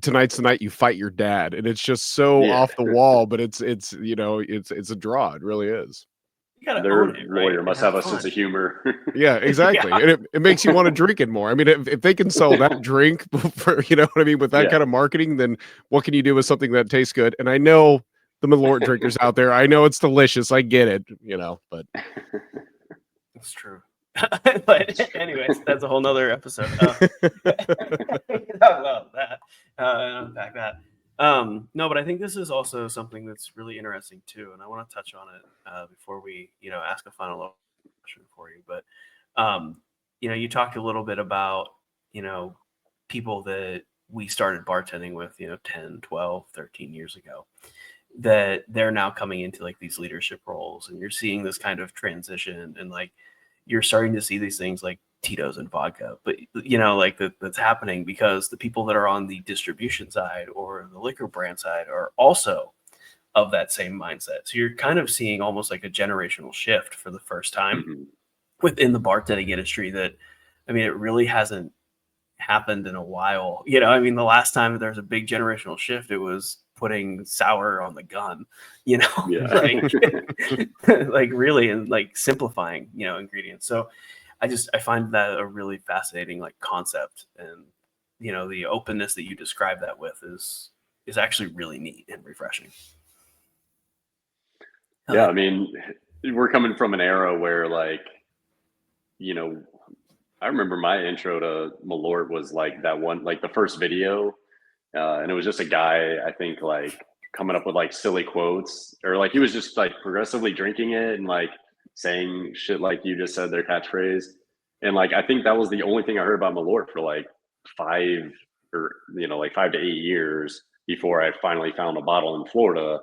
tonight's the night you fight your dad, and it's just so off the wall, but it's you know, it's a draw. It really is. Their lawyer must have a sense of humor. Yeah, exactly. Yeah. And it makes you want to drink it more. I mean, if they can sell that drink for, you know what I mean, with that kind of marketing, then what can you do with something that tastes good? And I know the Malort drinkers out there, I know it's delicious. I get it, you know, but it's true. But anyways, that's a whole nother episode. About that. Unpack that. No, but I think this is also something that's really interesting too, and I want to touch on it before we, you know, ask a final question for you. But you know, you talked a little bit about, you know, people that we started bartending with, you know, 10, 12, 13 years ago, that they're now coming into like these leadership roles, and you're seeing this kind of transition, and like you're starting to see these things like Tito's and vodka, but you know, like that's happening because the people that are on the distribution side or the liquor brand side are also of that same mindset. So you're kind of seeing almost like a generational shift for the first time within the bartending industry that, I mean, it really hasn't happened in a while. You know, I mean, the last time there's a big generational shift, it was putting sour on the gun, you know, like really, and like simplifying, you know, ingredients. So I find that a really fascinating like concept, and you know, the openness that you describe that with is actually really neat and refreshing. Yeah, I mean, we're coming from an era where, like, you know, I remember my intro to Malort was like that one, like the first video, and it was just a guy, I think, like coming up with like silly quotes, or like he was just like progressively drinking it and like saying shit like you just said, their catchphrase. And like, I think that was the only thing I heard about Malort for like 5 to 8 years before I finally found a bottle in Florida.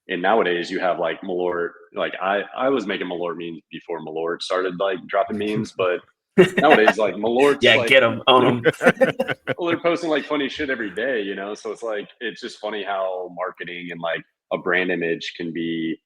And nowadays you have like Malort, like I was making Malort memes before Malort started like dropping memes, but nowadays like Malort's like, get them, own them. Well, they're posting like funny shit every day, you know? So it's like, it's just funny how marketing and like a brand image can be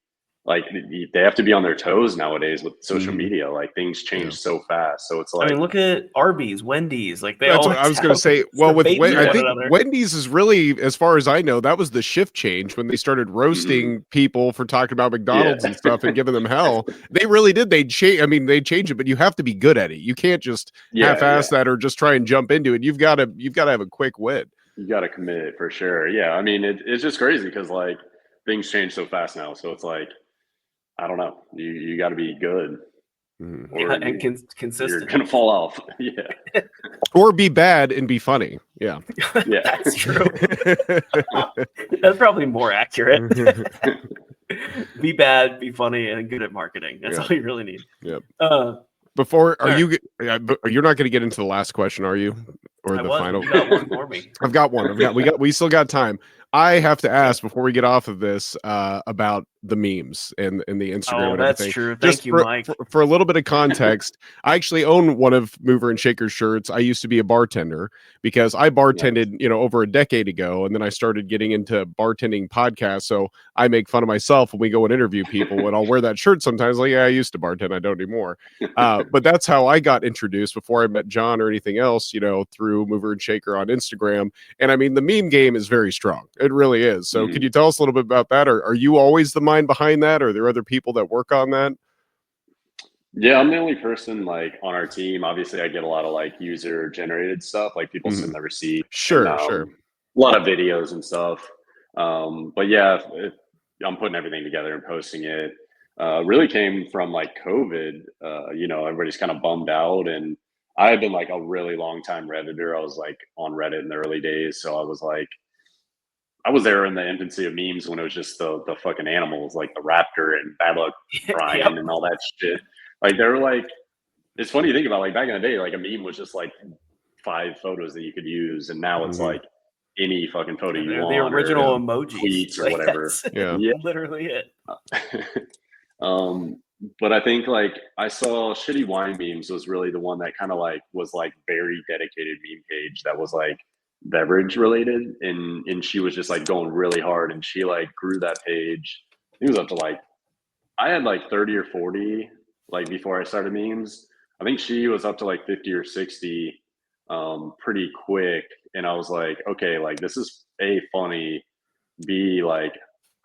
like they have to be on their toes nowadays with social Mhm. media. Like things change Yeah. so fast. So it's I like, mean, look at Arby's, Wendy's. Like they That's what always I was going to have say. Well, with debates with I one think another. Wendy's is really, as far as I know, that was the shift change when they started roasting people for talking about McDonald's and stuff and giving them hell. They really did. They change. I mean, they change it, but you have to be good at it. You can't just half-ass that or just try and jump into it. You've got to have a quick wit. You got to commit for sure. Yeah. I mean, it's just crazy because like things change so fast now. So it's like, I don't know. You got to be good, or Yeah, and you're consistent. gonna fall off. Yeah. Or be bad and be funny. Yeah. Yeah. That's true. That's probably more accurate. Be bad, be funny, and good at marketing. That's all you really need. Yep. You're not going to get into the last question, are you? Or the final? You got one for me. I've got one. We still got time. I have to ask before we get off of this about the memes and the Instagram and that's everything. True. Thank you, Mike. For a little bit of context, I actually own one of Mover and Shaker's shirts. I used to be a bartender because I bartended, over a decade ago, and then I started getting into bartending podcasts. So I make fun of myself when we go and interview people, and I'll wear that shirt sometimes. Like, yeah, I used to bartend, I don't anymore. But that's how I got introduced before I met John or anything else. Through Mover and Shaker on Instagram. And I mean, the meme game is very strong. It really is. So could you tell us a little bit about that? Or are you always the mind behind that? Or are there other people that work on that? Yeah, I'm the only person like on our team. Obviously, I get a lot of like user generated stuff, like people send their receipts. Sure. A lot of videos and stuff. But yeah, I'm putting everything together and posting it. Really came from like COVID. Everybody's kind of bummed out, and I had been like a really long time Redditor. I was like on Reddit in the early days, so I was there in the infancy of memes when it was just the fucking animals, like the raptor and Bad Luck Brian and all that shit. Like they were like, it's funny to think about. Like back in the day, like a meme was just like 5 photos that you could use, and now it's like any fucking photo you want. The original emojis, tweets or whatever. Yeah, literally it. But I think like I saw Shitty Wine Memes was really the one that kind of like was like very dedicated meme page that was like beverage related, and she was just like going really hard, and she like grew that page. It was up to like I had like 30 or 40 like before I started memes. I think she was up to like 50 or 60 pretty quick, and I was like, okay, like this is A, funny, B, like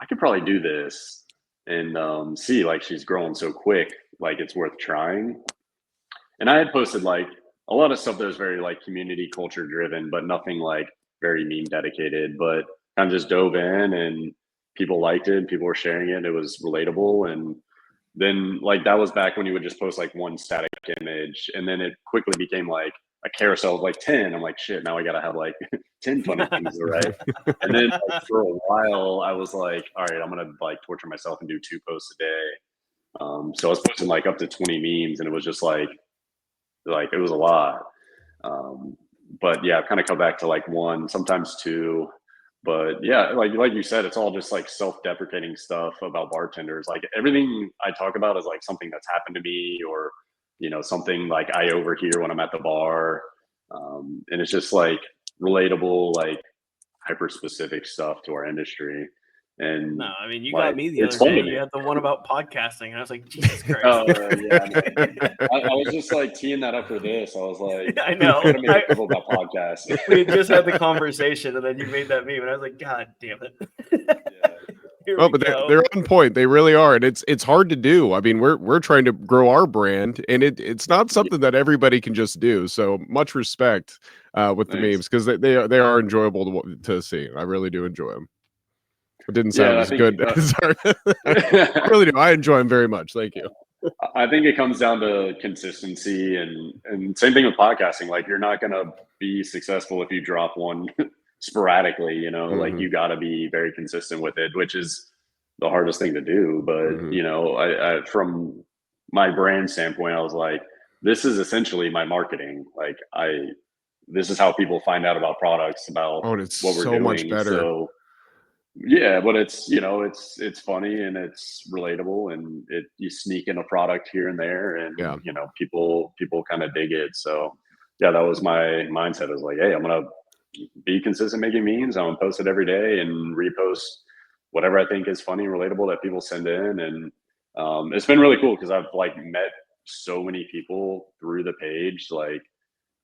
I could probably do this, and C, like she's growing so quick, like it's worth trying. And I had posted like a lot of stuff that was very like community culture driven, but nothing like very meme dedicated, but kind of just dove in, and people liked it, people were sharing it, it was relatable. And then like that was back when you would just post like one static image, and then it quickly became like a carousel of like 10. I'm like, shit, now I gotta have like 10 funny things to write. And then like, for a while I was like, all right, I'm gonna like torture myself and do 2 posts a day. So I was posting like up to 20 memes, and it was just like it was a lot. But yeah, I've kind of come back to like 1, sometimes 2. But yeah, like you said, it's all just like self-deprecating stuff about bartenders. Like everything I talk about is like something that's happened to me, or something like I overhear when I'm at the bar. And it's just like relatable, like hyper specific stuff to our industry. And no, I mean, you like, got me the other day. You had the one about podcasting, and I was like, Jesus Christ. I was just like teeing that up for this. I was like, I know. I'm gonna make a couple about podcasts. We just had the conversation, and then you made that meme, and I was like, God damn it. Well, but they're on point. They really are, and it's hard to do. I mean, we're trying to grow our brand, and it's not something that everybody can just do. So much respect with the memes, because they are enjoyable to see. I really do enjoy them. It didn't sound as good. I really do. I enjoy them very much. Thank you. I think it comes down to consistency, and same thing with podcasting. Like you're not gonna be successful if you drop one sporadically, like you got to be very consistent with it, which is the hardest thing to do. But I from my brand standpoint, I was like, this is essentially my marketing. Like this is how people find out about products, about what we're doing. Much better. So yeah, but it's it's funny, and it's relatable, and you sneak in a product here and there, and people kind of dig it. So yeah, that was my mindset. I was like, hey, I'm gonna be consistent making memes. I'm gonna post it every day and repost whatever I think is funny and relatable that people send in. And it's been really cool because I've like met so many people through the page. Like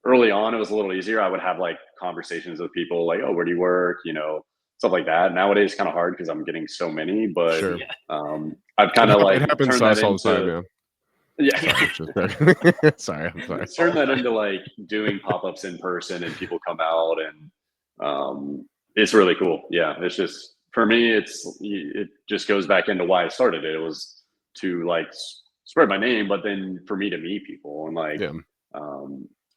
early on, it was a little easier. I would have like conversations with people like, oh, where do you work? You know, stuff like that. Nowadays, it's kind of hard because I'm getting so many, but Sure. I've kind of like it happens turned to that us all the time, into, yeah. Sorry, I'm sorry. turn that into like doing pop-ups in person and people come out, and it's really cool. Yeah, it's just for me, it just goes back into why I started it. It was to like spread my name, but then for me to meet people and like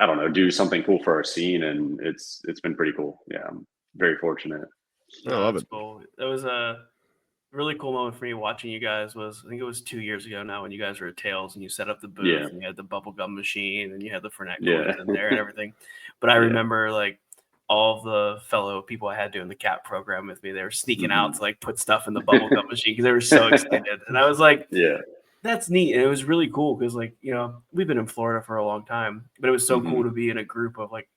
I don't know, do something cool for our scene, and it's been pretty cool. Yeah, I'm very fortunate. I love it. Cool. That was a really cool moment for me watching you guys. Was I think it was 2 years ago now when you guys were at Tails and you set up the booth and you had the bubblegum machine and you had the Fernet coolers in there and everything. But I remember like all the fellow people I had doing the CAP program with me, they were sneaking out to like put stuff in the bubblegum machine because they were so excited. And I was like, that's neat. And it was really cool because like, you know, we've been in Florida for a long time, but it was so cool to be in a group of like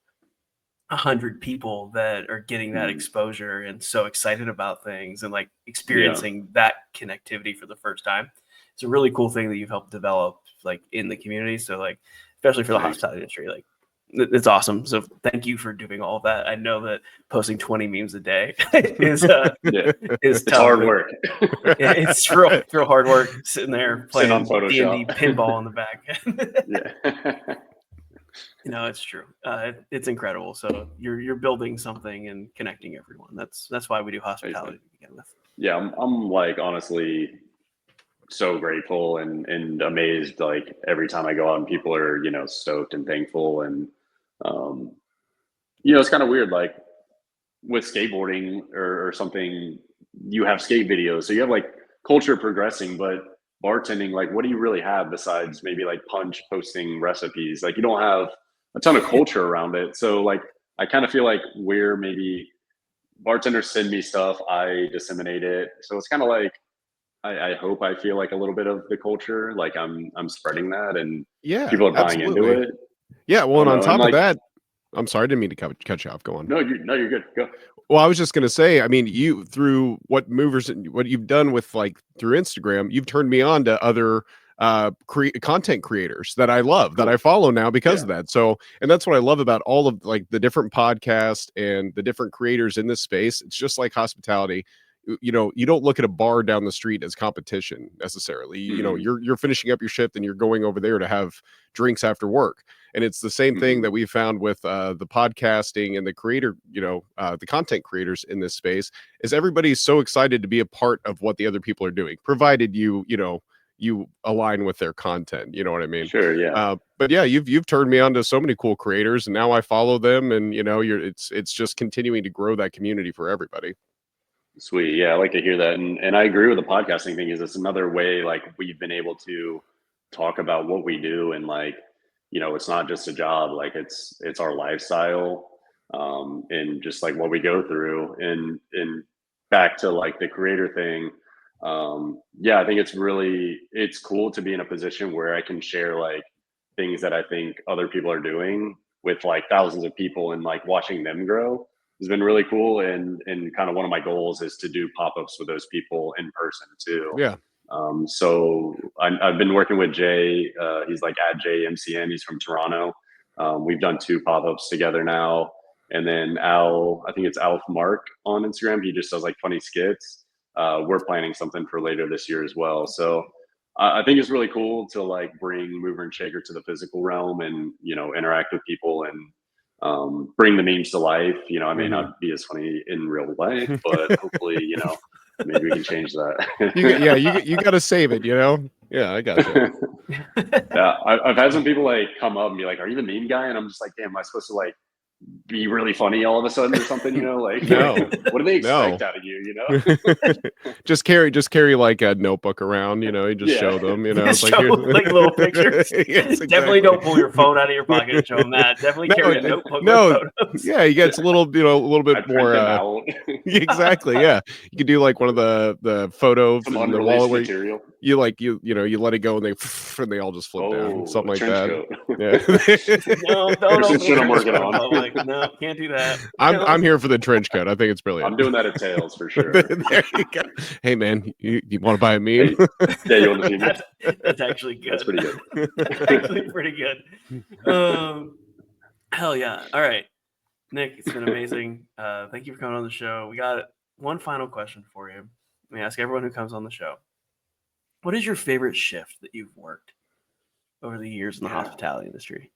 100 people that are getting that exposure and so excited about things and like experiencing that connectivity for the first time. It's a really cool thing that you've helped develop like in the community. So like, especially for the hospitality industry, like it's awesome. So thank you for doing all of that. I know that posting 20 memes a day is it's hard work. It's real hard work sitting there playing on D&D pinball in the back. Yeah. No, it's true. It's incredible. So you're building something and connecting everyone. That's why we do hospitality to begin with. Yeah, I'm like honestly so grateful and amazed. Like every time I go out and people are, you know, stoked and thankful. And you know, it's kind of weird. Like with skateboarding or something, you have skate videos, so you have like culture progressing, but bartending, like what do you really have besides maybe like Punch posting recipes? Like you don't have a ton of culture around it. So like I kind of feel like we're maybe bartenders send me stuff, I disseminate it. So it's kind of like I hope I feel like a little bit of the culture, like I'm spreading that, and people are buying into it. Yeah, well, and on top of that, I'm sorry, I didn't mean to cut you off. Go on. No, you're good. Go. Well, I was just going to say, I mean, you through what you've done with like through Instagram, you've turned me on to other content creators that I love, that I follow now because of that. So, and that's what I love about all of like the different podcasts and the different creators in this space. It's just like hospitality. You know, you don't look at a bar down the street as competition necessarily. You know, you're finishing up your shift and you're going over there to have drinks after work. And it's the same thing that we found with the podcasting and the creator, you know, the content creators in this space, is everybody's so excited to be a part of what the other people are doing, provided you align with their content. You know what I mean? Sure. Yeah. But yeah, you've turned me on to so many cool creators, and now I follow them, and you know, it's just continuing to grow that community for everybody. Sweet. Yeah, I like to hear that. And I agree with the podcasting thing. Is it's another way like we've been able to talk about what we do, and like, you know, it's not just a job, like it's our lifestyle, and just like what we go through. And back to like the creator thing, yeah, I think it's cool to be in a position where I can share like things that I think other people are doing with like thousands of people, and like watching them grow has been really cool. And kind of one of my goals is to do pop-ups with those people in person too. Yeah. So I've been working with Jay. He's like at JMCN. He's from Toronto. We've done 2 pop-ups together now. And then Al, I think it's Alf Mark on Instagram. He just does like funny skits. We're planning something for later this year as well. So I think it's really cool to like bring Mover and Shaker to the physical realm, and, you know, interact with people and bring the memes to life. You know, I may not be as funny in real life, but hopefully, you know, maybe we can change that. you got to save it, you know? Yeah, I got you. Yeah, I've had some people like come up and be like, "Are you the meme guy?" And I'm just like, "Damn, am I supposed to like be really funny all of a sudden or something?" You know, like, no. What do they expect out of you? You know, just carry like a notebook around. You know, you just show them. You know, it's like little pictures. Yes, exactly. Definitely don't pull your phone out of your pocket and show them that. Definitely carry a notebook. With photos. Yeah, you get a little bit more. Exactly. Yeah, you could do like one of the photos some in the wall material. you let it go and they all just flip down, something like trench that. coat. Yeah. No, don't open Shit the I'm working trench coat on. in public. No, can't do that. I'm here for the trench coat. I think it's brilliant. I'm doing that at Tails for sure. There you go. Hey man, you want to buy a meme? Hey, yeah, you want to see me? That's actually good. That's pretty good. Actually pretty good. Hell yeah. All right. Nick, it's been amazing. Thank you for coming on the show. We got one final question for you. Let me ask everyone who comes on the show. What is your favorite shift that you've worked over the years in the hospitality industry?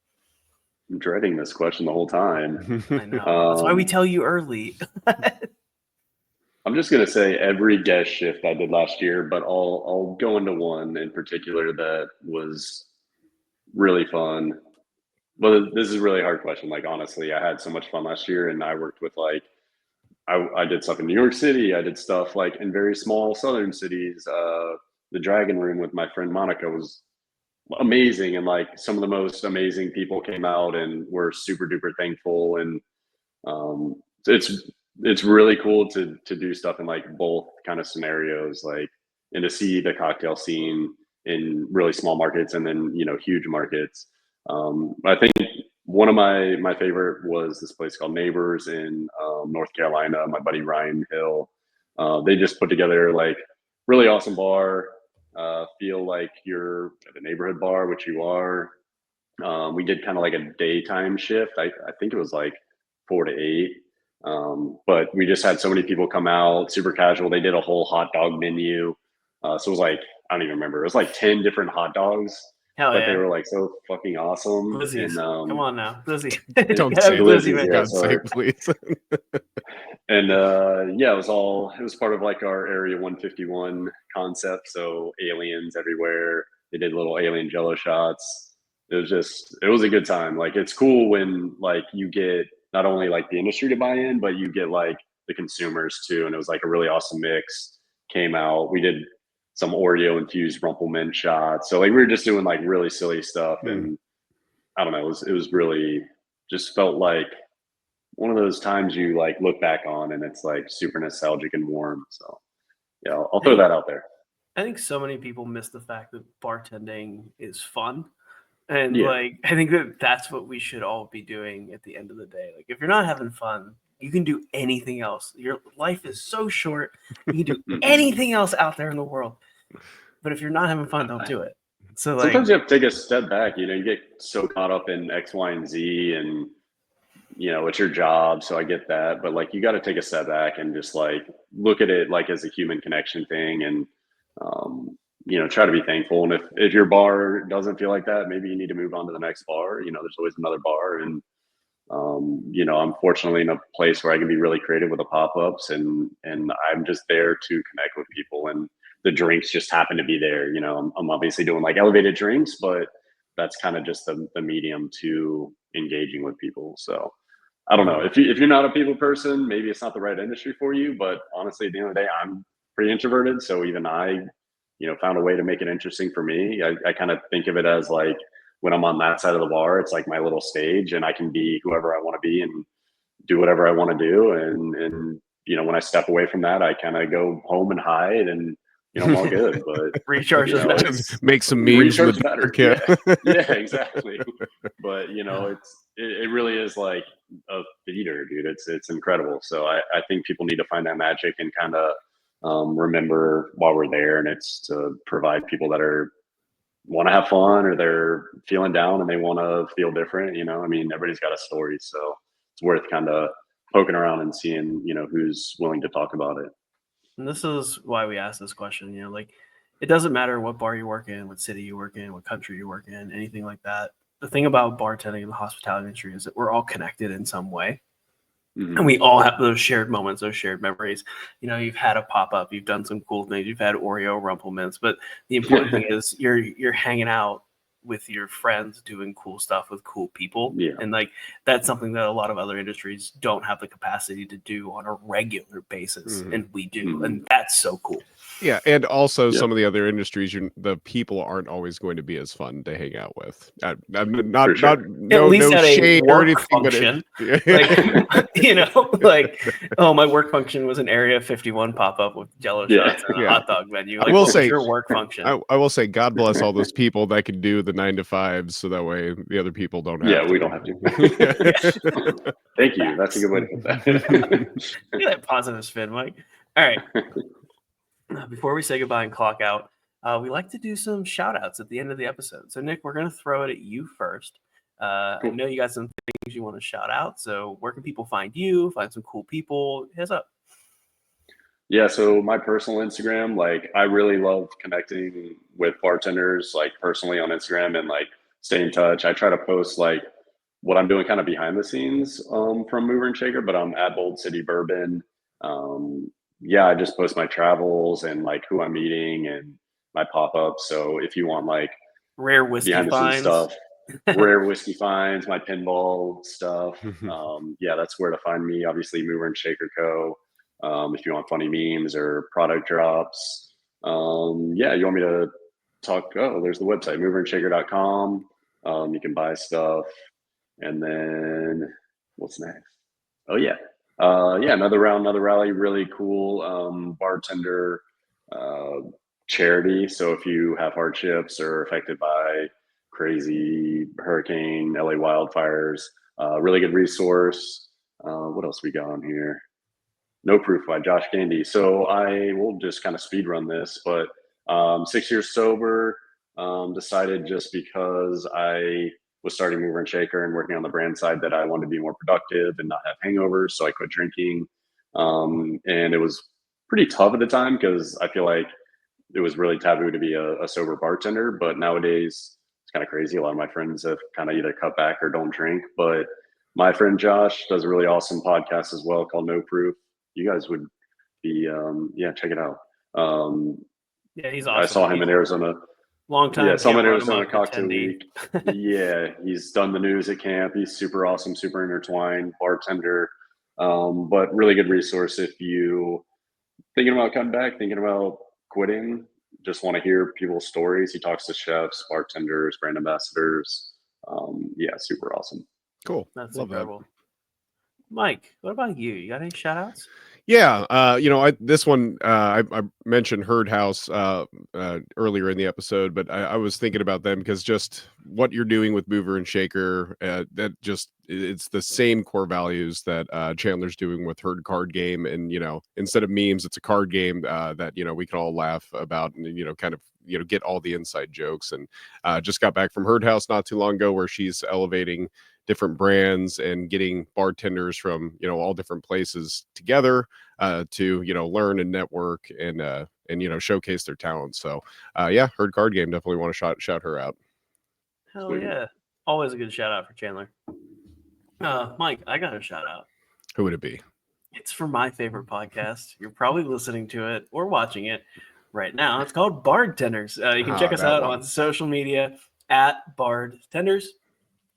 I'm dreading this question the whole time. I know. That's why we tell you early. I'm just gonna say every guest shift I did last year, but I'll go into one in particular that was really fun. But this is a really hard question. Like honestly, I had so much fun last year, and I worked with like I did stuff in New York City. I did stuff like in very small southern cities. The Dragon Room with my friend Monica was amazing, and like some of the most amazing people came out and were super duper thankful. And it's really cool to do stuff in like both kind of scenarios, like and to see the cocktail scene in really small markets and then huge markets. I think one of my favorite was this place called Neighbors in North Carolina. My buddy Ryan Hill, they just put together like really awesome bar. Feel like you're at a neighborhood bar, which you are. We did kind of like a daytime shift. I think it was like 4 to 8. But we just had so many people come out, super casual. They did a whole hot dog menu. So it was like, I don't even remember. It was like 10 different hot dogs. Hell But yeah. they were like so fucking awesome. Glizzies. And, Come on now. Glizzy. Don't say Glizzy, that. yeah, God sorry. sake, please. And yeah, it was part of like our Area 151 concept. So aliens everywhere. They did little alien jello shots. It was a good time. Like it's cool when like you get not only like the industry to buy in, but you get like the consumers too. And it was like a really awesome mix. Came out. We did some Oreo infused Rumpelman shots. So like we were just doing like really silly stuff. And I don't know, it was really just felt like one of those times you like look back on and it's like super nostalgic and warm. So yeah, I'll throw that out there. I think so many people miss the fact that bartending is fun. And Yeah. like, I think that's what we should all be doing at the end of the day. Like, if you're not having fun, you can do anything else. Your life is so short. You can do anything else out there in the world. But if you're not having fun, don't do it. So like, sometimes you have to take a step back. You get so caught up in X, Y, and Z, and it's your job. So I get that, but like you got to take a step back and just like look at it like as a human connection thing, and try to be thankful. And if your bar doesn't feel like that, maybe you need to move on to the next bar. There's always another bar, and I'm fortunately in a place where I can be really creative with the pop-ups, and I'm just there to connect with people, and the drinks just happen to be there. I'm obviously doing like elevated drinks, but that's kind of just the medium to engaging with people. So I don't know, if you're not a people person, maybe it's not the right industry for you. But honestly, at the end of the day, I'm pretty introverted, so even I found a way to make it interesting for me. I kind of think of it as like when I'm on that side of the bar, it's like my little stage, and I can be whoever I want to be and do whatever I want to do. And when I step away from that, I kind of go home and hide, and I'm all good. But recharge those batteries. Make some memes with better. Yeah, exactly. But it really is like a theater, dude. It's incredible. So I think people need to find that magic and kind of remember while we're there, and it's to provide people that want to have fun, or they're feeling down and they want to feel different. Everybody's got a story, so it's worth kind of poking around and seeing who's willing to talk about it. And this is why we ask this question. Like, it doesn't matter what bar you work in, what city you work in, what country you work in, anything like that. The thing about bartending in the hospitality industry is that we're all connected in some way. And we all have those shared moments, those shared memories. You've had a pop-up, you've done some cool things, you've had Oreo Rumpelmans, but the important thing is you're hanging out with your friends, doing cool stuff with cool people. Yeah. And like, that's something that a lot of other industries don't have the capacity to do on a regular basis. And we do. And that's so cool. Yeah, and also Yeah. some of the other industries, the people aren't always going to be as fun to hang out with. I'm not sure. no least no at a shade or work anything, but function. Like, oh, my work function was an Area 51 pop-up with Jello Yeah. shots and a Yeah. hot dog menu. I Like, will what was say- your work function? I will say, God bless all those people that can do the 9 to 5s, so that way the other people don't have. Yeah, we don't have to. Thank you. That's a good way to put that. Look at that positive spin, Mike. All right. Before we say goodbye and clock out, we like to do some shout outs at the end of the episode. So, Nick, we're going to throw it at you first. I Cool. know you got some things you want to shout out. So, where can people find you? Find some cool people? Hit us up. Yeah, so my personal Instagram, like I really love connecting with bartenders, like personally on Instagram and like stay in touch. I try to post like what I'm doing kind of behind the scenes from Mover and Shaker, but I'm at Bold City Bourbon. Yeah, I just post my travels and like who I'm meeting and my pop-ups. So if you want like Rare whiskey behind the scenes finds. stuff, rare whiskey finds, my pinball stuff. Yeah, that's where to find me. Obviously, Mover and Shaker Co. If you want funny memes or product drops. Yeah, you want me to talk? Oh, there's the website, moverandshaker.com. You can buy stuff. And then what's next? Oh, yeah. Yeah, another round, another rally, really cool bartender charity. So if you have hardships or affected by crazy hurricane, LA wildfires, really good resource. What else we got on here? No Proof by Josh Gandy. So I will just kind of speed run this, but 6 years sober, decided just because I was starting Mover and Shaker and working on the brand side that I wanted to be more productive and not have hangovers. So I quit drinking. And it was pretty tough at the time because I feel like it was really taboo to be a sober bartender. But nowadays it's kind of crazy. A lot of my friends have kind of either cut back or don't drink. But my friend Josh does a really awesome podcast as well called No Proof. You guys would be, yeah, check it out. Yeah, he's awesome. I saw him in Arizona. Long time. Yeah, saw him in Arizona Cocktail Week. Yeah, he's done the news at camp. He's super awesome, super intertwined, bartender. But really good resource if you thinking about coming back, thinking about quitting, just want to hear people's stories. He talks to chefs, bartenders, brand ambassadors. Yeah, super awesome. Cool. That's Love incredible. that. Mike, what about you? You got any shout outs? Yeah, this one I mentioned Herd House earlier in the episode, but I was thinking about them because just what you're doing with Mover and Shaker, that just it's the same core values that Chandler's doing with Herd Card Game, and instead of memes, it's a card game that we can all laugh about and kind of get all the inside jokes. And just got back from Herd House not too long ago, where she's elevating different brands and getting bartenders from all different places together to learn and network and showcase their talents. So yeah, Herd Card Game, definitely want to shout her out. Hell Sweet. yeah. Always a good shout out for Chandler. Mike, I got a shout out. Who would it be? It's for my favorite podcast. You're probably listening to it or watching it right now. It's called Bardtenders. You can check us out on social media at Bardtenders.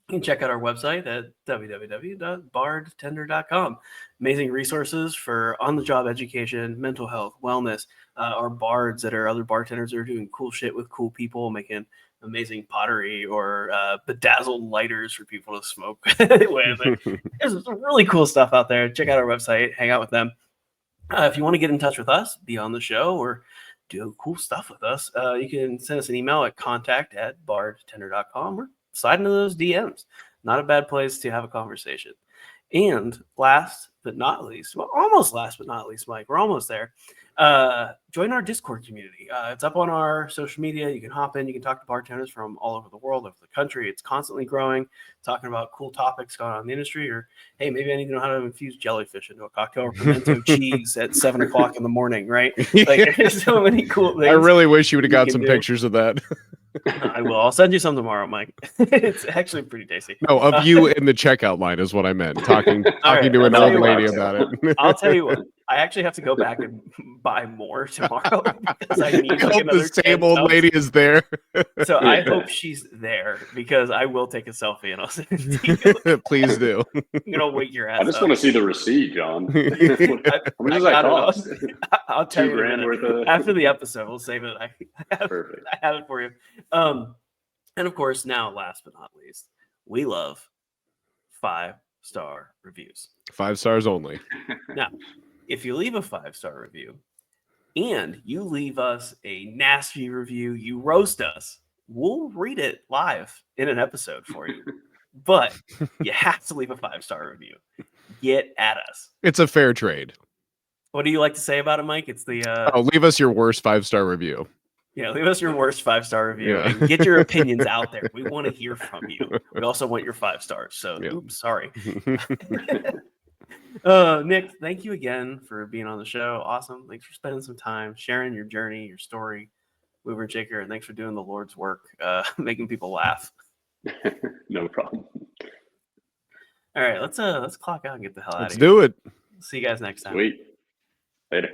You can check out our website at www.bardtender.com. Amazing resources for on-the-job education, mental health, wellness. Our bards that are other bartenders that are doing cool shit with cool people, making amazing pottery or bedazzled lighters for people to smoke with. There's some really cool stuff out there. Check out our website. Hang out with them. If you want to get in touch with us, be on the show, or do cool stuff with us, you can send us an email at contact@bardtender.com or slide into those DMs. Not a bad place to have a conversation. And last but not least, well, almost last but not least, Mike, we're almost there. Join our Discord community. It's up on our social media. You can hop in. You can talk to bartenders from all over the world, over the country. It's constantly growing, talking about cool topics going on in the industry. Or, hey, maybe I need to know how to infuse jellyfish into a cocktail or pimento cheese at 7 o'clock in the morning, right? Like, there's so many cool things. I really wish you would have got some pictures of that. I will. I'll send you some tomorrow, Mike. It's actually pretty tasty. No, of you in the checkout line is what I meant. Talking right, to an I'll old tell you lady what. about it. I'll tell you what. I actually have to go back and buy more tomorrow because I need I like hope another the 10 same old tubs. lady is there. So I hope she's there because I will take a selfie and I'll send it to you. Please do. I'm gonna wake your ass I just up. want to see the receipt, John. How much does that got it. cost? I'll tell you in a $2,000 minute. worth of. After the episode, we'll save it. Perfect. I have it for you. And of course, now last but not least, we love 5-star reviews. 5 stars only. Now, if you leave a 5-star review and you leave us a nasty review, you roast us, we'll read it live in an episode for you. But you have to leave a 5-star review. Get at us. It's a fair trade. What do you like to say about it, Mike? It's the leave us your worst 5-star review. yeah, leave us your worst 5-star review Yeah. and get your opinions out there. We want to hear from you. We also want your 5 stars. So, Yeah. oops, sorry. Nick, thank you again for being on the show. Awesome. Thanks for spending some time sharing your journey, your story, mover and shaker, and thanks for doing the Lord's work, making people laugh. No problem. All right, let's clock out and get the hell out Let's of here. do it. See you guys next time. Sweet. Later.